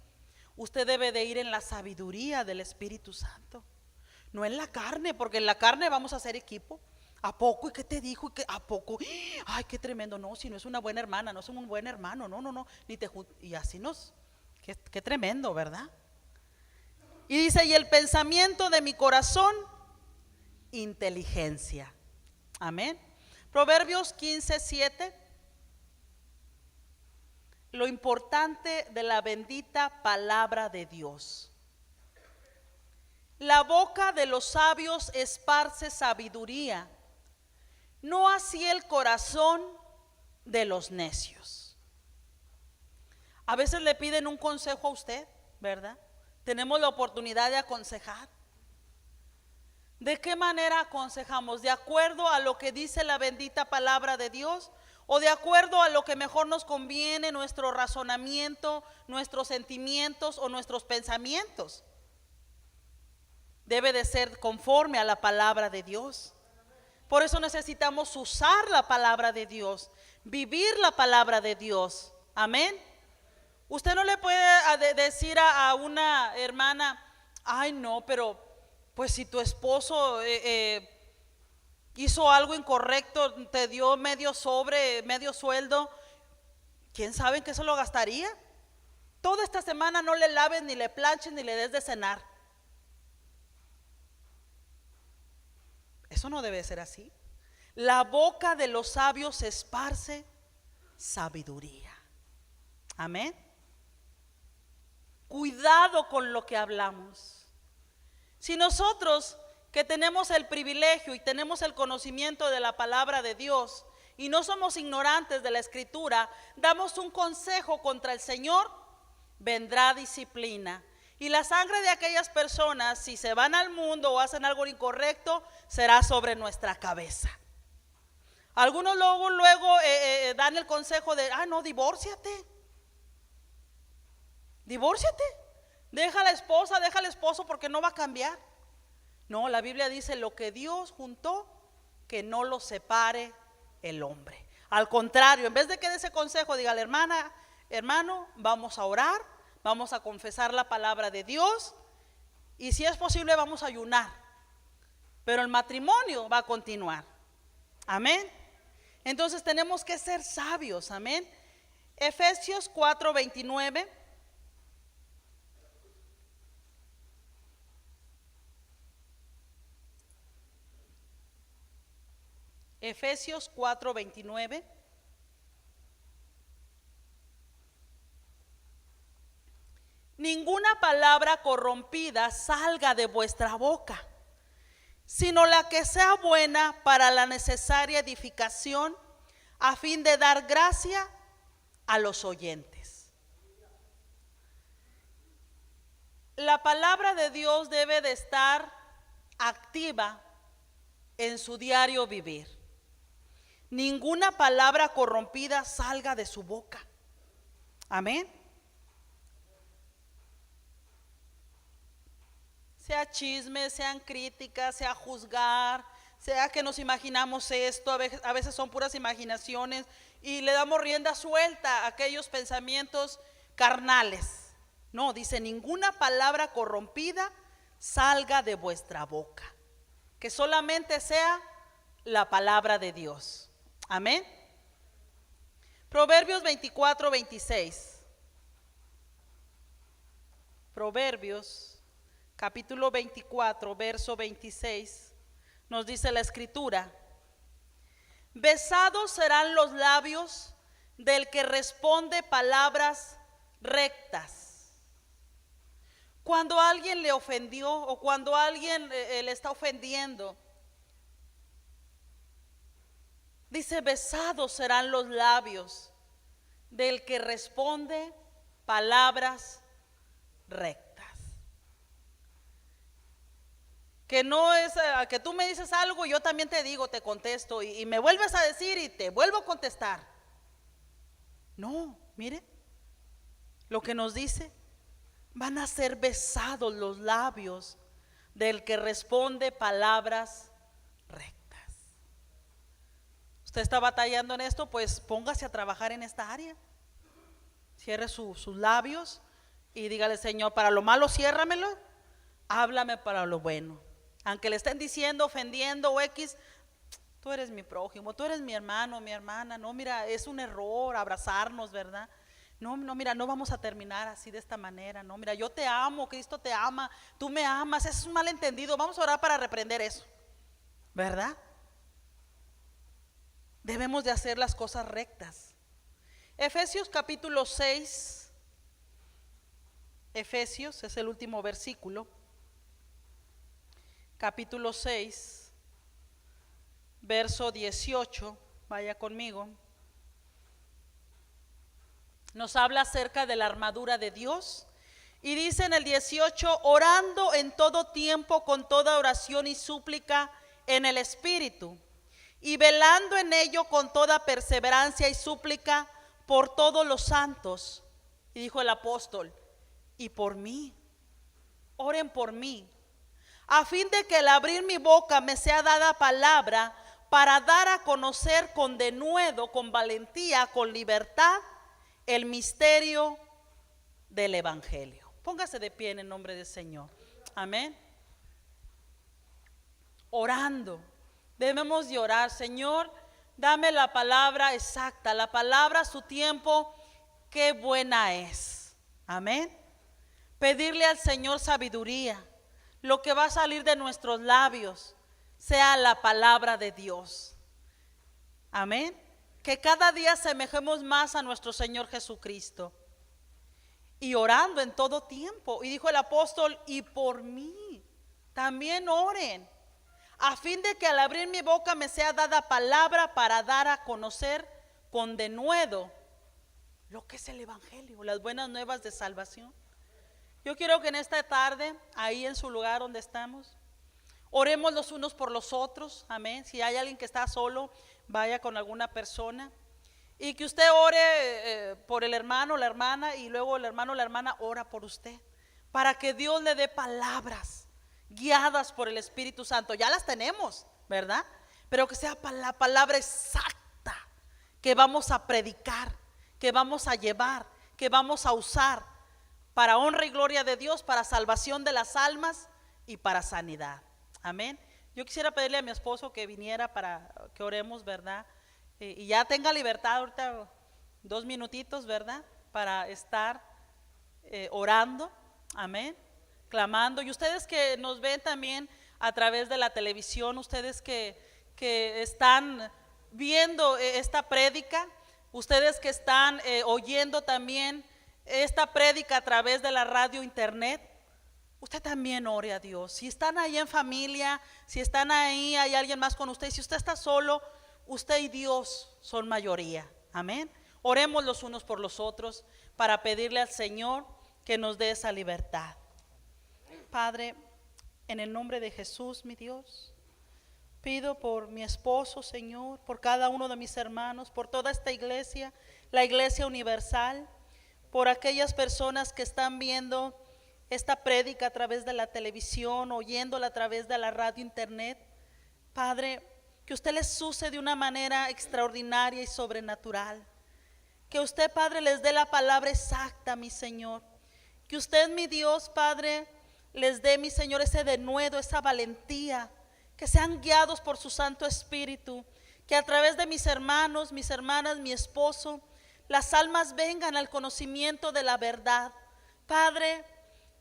[SPEAKER 1] usted debe de ir en la sabiduría del Espíritu Santo, no en la carne, porque en la carne vamos a hacer equipo. ¿A poco? ¿Y qué te dijo? ¿Y qué? ¿A poco? Ay, qué tremendo. No, si no es una buena hermana, no es un buen hermano, no, ni te y así qué tremendo, ¿verdad? Y dice, y el pensamiento de mi corazón, inteligencia. Amén. Proverbios 15, 7. Lo importante de la bendita palabra de Dios. La boca de los sabios esparce sabiduría, no así el corazón de los necios. A veces le piden un consejo a usted, ¿verdad? Tenemos la oportunidad de aconsejar. ¿De qué manera aconsejamos? ¿De acuerdo a lo que dice la bendita palabra de Dios? ¿O de acuerdo a lo que mejor nos conviene, nuestro razonamiento, nuestros sentimientos o nuestros pensamientos? Debe de ser conforme a la palabra de Dios. Por eso necesitamos usar la palabra de Dios, vivir la palabra de Dios. Amén. Usted no le puede decir a una hermana, ay no, pero pues si tu esposo hizo algo incorrecto, te dio medio sueldo, ¿quién sabe en qué se lo gastaría? Toda esta semana no le laves, ni le planches, ni le des de cenar. Eso no debe ser así. La boca de los sabios se esparce sabiduría. Amén. Cuidado con lo que hablamos. Si nosotros que tenemos el privilegio y tenemos el conocimiento de la palabra de Dios y no somos ignorantes de la Escritura, damos un consejo contra el Señor, vendrá disciplina. Y la sangre de aquellas personas, si se van al mundo o hacen algo incorrecto, será sobre nuestra cabeza. Algunos luego dan el consejo de, no, divórciate. Divórciate. Deja a la esposa, deja al esposo porque no va a cambiar. No, la Biblia dice, lo que Dios juntó, que no lo separe el hombre. Al contrario, en vez de que dé ese consejo, dígale, hermana, hermano, vamos a orar, vamos a confesar la palabra de Dios y si es posible vamos a ayunar. Pero el matrimonio va a continuar. Amén. Entonces tenemos que ser sabios. Amén. Efesios 4:29. Efesios 4:29. Ninguna palabra corrompida salga de vuestra boca, sino la que sea buena para la necesaria edificación, a fin de dar gracia a los oyentes. La palabra de Dios debe de estar activa en su diario vivir. Ninguna palabra corrompida salga de su boca. Amén. Sea chisme, sean críticas, sea juzgar, sea que nos imaginamos esto, a veces son puras imaginaciones y le damos rienda suelta a aquellos pensamientos carnales. No, dice, ninguna palabra corrompida salga de vuestra boca, que solamente sea la palabra de Dios. Amén. Proverbios 24:26. Proverbios capítulo 24, verso 26, nos dice la Escritura: besados serán los labios del que responde palabras rectas. Cuando alguien le ofendió o cuando alguien le está ofendiendo, dice, besados serán los labios del que responde palabras rectas. Que no es que tú me dices algo y yo también te digo, te contesto y me vuelves a decir y te vuelvo a contestar. No, mire lo que nos dice: van a ser besados los labios del que responde palabras rectas. Usted está batallando en esto, pues póngase a trabajar en esta área. Cierre sus labios y dígale, Señor, para lo malo ciérramelo, háblame para lo bueno. Aunque le estén diciendo, ofendiendo o X, tú eres mi prójimo, tú eres mi hermano, mi hermana. No, mira, es un error abrazarnos, ¿verdad? No, mira, no vamos a terminar así de esta manera. No, mira, yo te amo, Cristo te ama, tú me amas, es un malentendido. Vamos a orar para reprender eso, ¿verdad? Debemos de hacer las cosas rectas. Efesios capítulo 6. Efesios es el último versículo. Capítulo 6, verso 18, vaya conmigo. Nos habla acerca de la armadura de Dios y dice en el 18, orando en todo tiempo con toda oración y súplica en el Espíritu, y velando en ello con toda perseverancia y súplica por todos los santos. Y dijo el apóstol, y por mí, oren por mí, a fin de que al abrir mi boca me sea dada palabra para dar a conocer con denuedo, con valentía, con libertad, el misterio del Evangelio. Póngase de pie en el nombre del Señor. Amén. Orando. Debemos de orar, Señor, dame la palabra exacta, la palabra a su tiempo, qué buena es. Amén. Pedirle al Señor sabiduría. Lo que va a salir de nuestros labios sea la palabra de Dios. Amén. que cada día asemejemos más a nuestro Señor Jesucristo. Y orando en todo tiempo. Y dijo el apóstol, y por mí también oren, a fin de que al abrir mi boca me sea dada palabra para dar a conocer con denuedo lo que es el evangelio, las buenas nuevas de salvación. Yo quiero que en esta tarde, ahí en su lugar donde estamos, oremos los unos por los otros, amén. Si hay alguien que está solo, vaya con alguna persona. Y que usted ore por el hermano o la hermana, y luego el hermano o la hermana ora por usted, para que Dios le dé palabras guiadas por el Espíritu Santo. Ya las tenemos, ¿verdad? Pero que sea la palabra exacta que vamos a predicar, que vamos a llevar, que vamos a usar para honra y gloria de Dios, para salvación de las almas y para sanidad. Amén. Yo quisiera pedirle a mi esposo que viniera para que oremos, ¿verdad? Y ya tenga libertad ahorita 2 minutitos, ¿verdad? Para estar orando, amén, clamando. Y ustedes que nos ven también a través de la televisión, ustedes que están viendo esta prédica, ustedes que están oyendo también esta prédica a través de la radio, internet, usted también ore a Dios. Si están ahí en familia, si están ahí, hay alguien más con usted, si usted está solo, usted y Dios son mayoría, amén. Oremos los unos por los otros para pedirle al Señor que nos dé esa libertad. Padre, en el nombre de Jesús, mi Dios, pido por mi esposo, Señor, por cada uno de mis hermanos, por toda esta iglesia, la iglesia universal, por aquellas personas que están viendo esta prédica a través de la televisión, oyéndola a través de la radio, internet. Padre, que usted les use de una manera extraordinaria y sobrenatural. Que usted, Padre, les dé la palabra exacta, mi Señor. Que usted, mi Dios, Padre, les dé, mi Señor, ese denuedo, esa valentía. Que sean guiados por su Santo Espíritu. Que a través de mis hermanos, mis hermanas, mi esposo, las almas vengan al conocimiento de la verdad. Padre,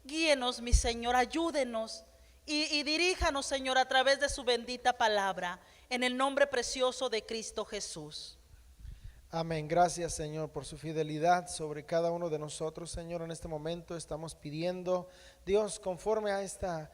[SPEAKER 1] guíenos, mi Señor, ayúdenos y diríjanos, Señor, a través de su bendita palabra. En el nombre precioso de Cristo Jesús.
[SPEAKER 2] Amén. Gracias, Señor, por su fidelidad sobre cada uno de nosotros. Señor, en este momento estamos pidiendo, Dios, conforme a esta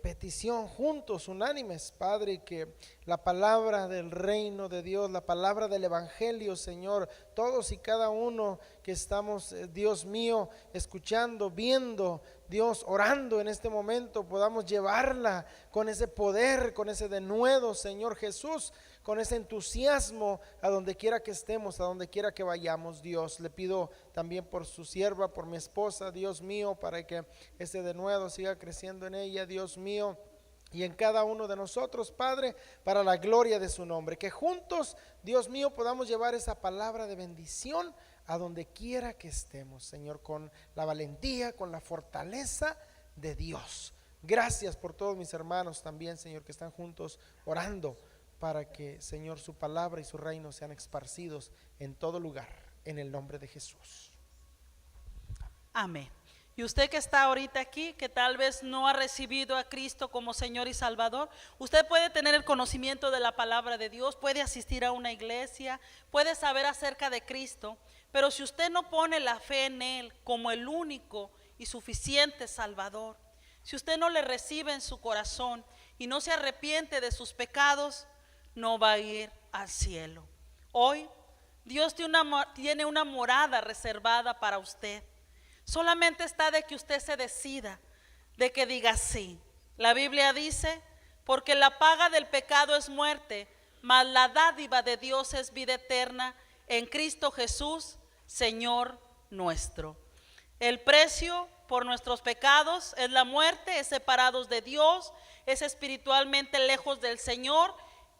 [SPEAKER 2] petición, juntos, unánimes, Padre, que la palabra del reino de Dios, la palabra del evangelio, Señor, todos y cada uno que estamos, Dios mío, escuchando, viendo, Dios, orando en este momento, podamos llevarla con ese poder, con ese denuedo, Señor Jesús, con ese entusiasmo a donde quiera que estemos, a donde quiera que vayamos. Dios, le pido también por su sierva, por mi esposa, Dios mío, para que ese denuedo siga creciendo en ella, Dios mío, y en cada uno de nosotros, Padre, para la gloria de su nombre. Que juntos, Dios mío, podamos llevar esa palabra de bendición a donde quiera que estemos, Señor, con la valentía, con la fortaleza de Dios. Gracias por todos mis hermanos también, Señor, que están juntos orando para que, Señor, su palabra y su reino sean esparcidos en todo lugar, en el nombre de Jesús.
[SPEAKER 1] Amén. Y usted que está ahorita aquí, que tal vez no ha recibido a Cristo como Señor y Salvador, usted puede tener el conocimiento de la palabra de Dios, puede asistir a una iglesia, puede saber acerca de Cristo, pero si usted no pone la fe en Él como el único y suficiente Salvador, si usted no le recibe en su corazón y no se arrepiente de sus pecados, no va a ir al cielo. Hoy Dios tiene una morada reservada para usted. Solamente está de que usted se decida, de que diga sí. La Biblia dice, porque la paga del pecado es muerte, mas la dádiva de Dios es vida eterna en Cristo Jesús, Señor nuestro. El precio por nuestros pecados es la muerte, es separados de Dios, es espiritualmente lejos del Señor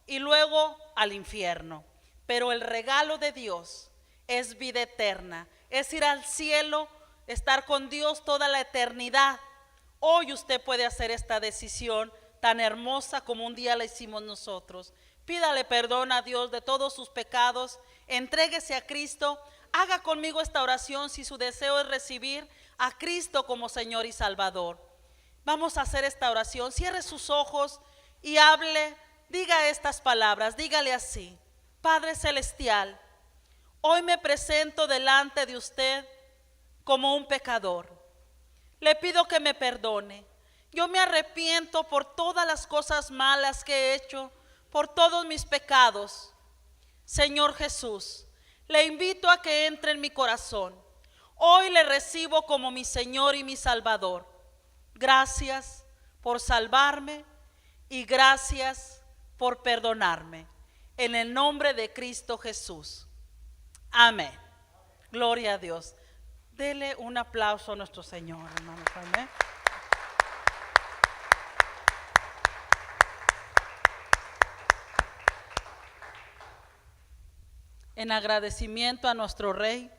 [SPEAKER 1] y luego al infierno. Pero el regalo de Dios es vida eterna, es ir al cielo, estar con Dios toda la eternidad. Hoy usted puede hacer esta decisión tan hermosa como un día la hicimos nosotros. Pídale perdón a Dios de todos sus pecados, entréguese a Cristo, haga conmigo esta oración si su deseo es recibir a Cristo como Señor y Salvador. Vamos a hacer esta oración. Cierre sus ojos y hable, diga estas palabras, dígale así: Padre Celestial, Hoy me presento delante de usted como un pecador. Le pido que me perdone. Yo me arrepiento por todas las cosas malas que he hecho, por todos mis pecados. Señor Jesús, le invito a que entre en mi corazón. Hoy le recibo como mi Señor y mi Salvador. Gracias por salvarme y gracias por perdonarme. En el nombre de Cristo Jesús. Amén. Gloria a Dios. Dele un aplauso a nuestro Señor, hermanos. Amén. En agradecimiento a nuestro Rey,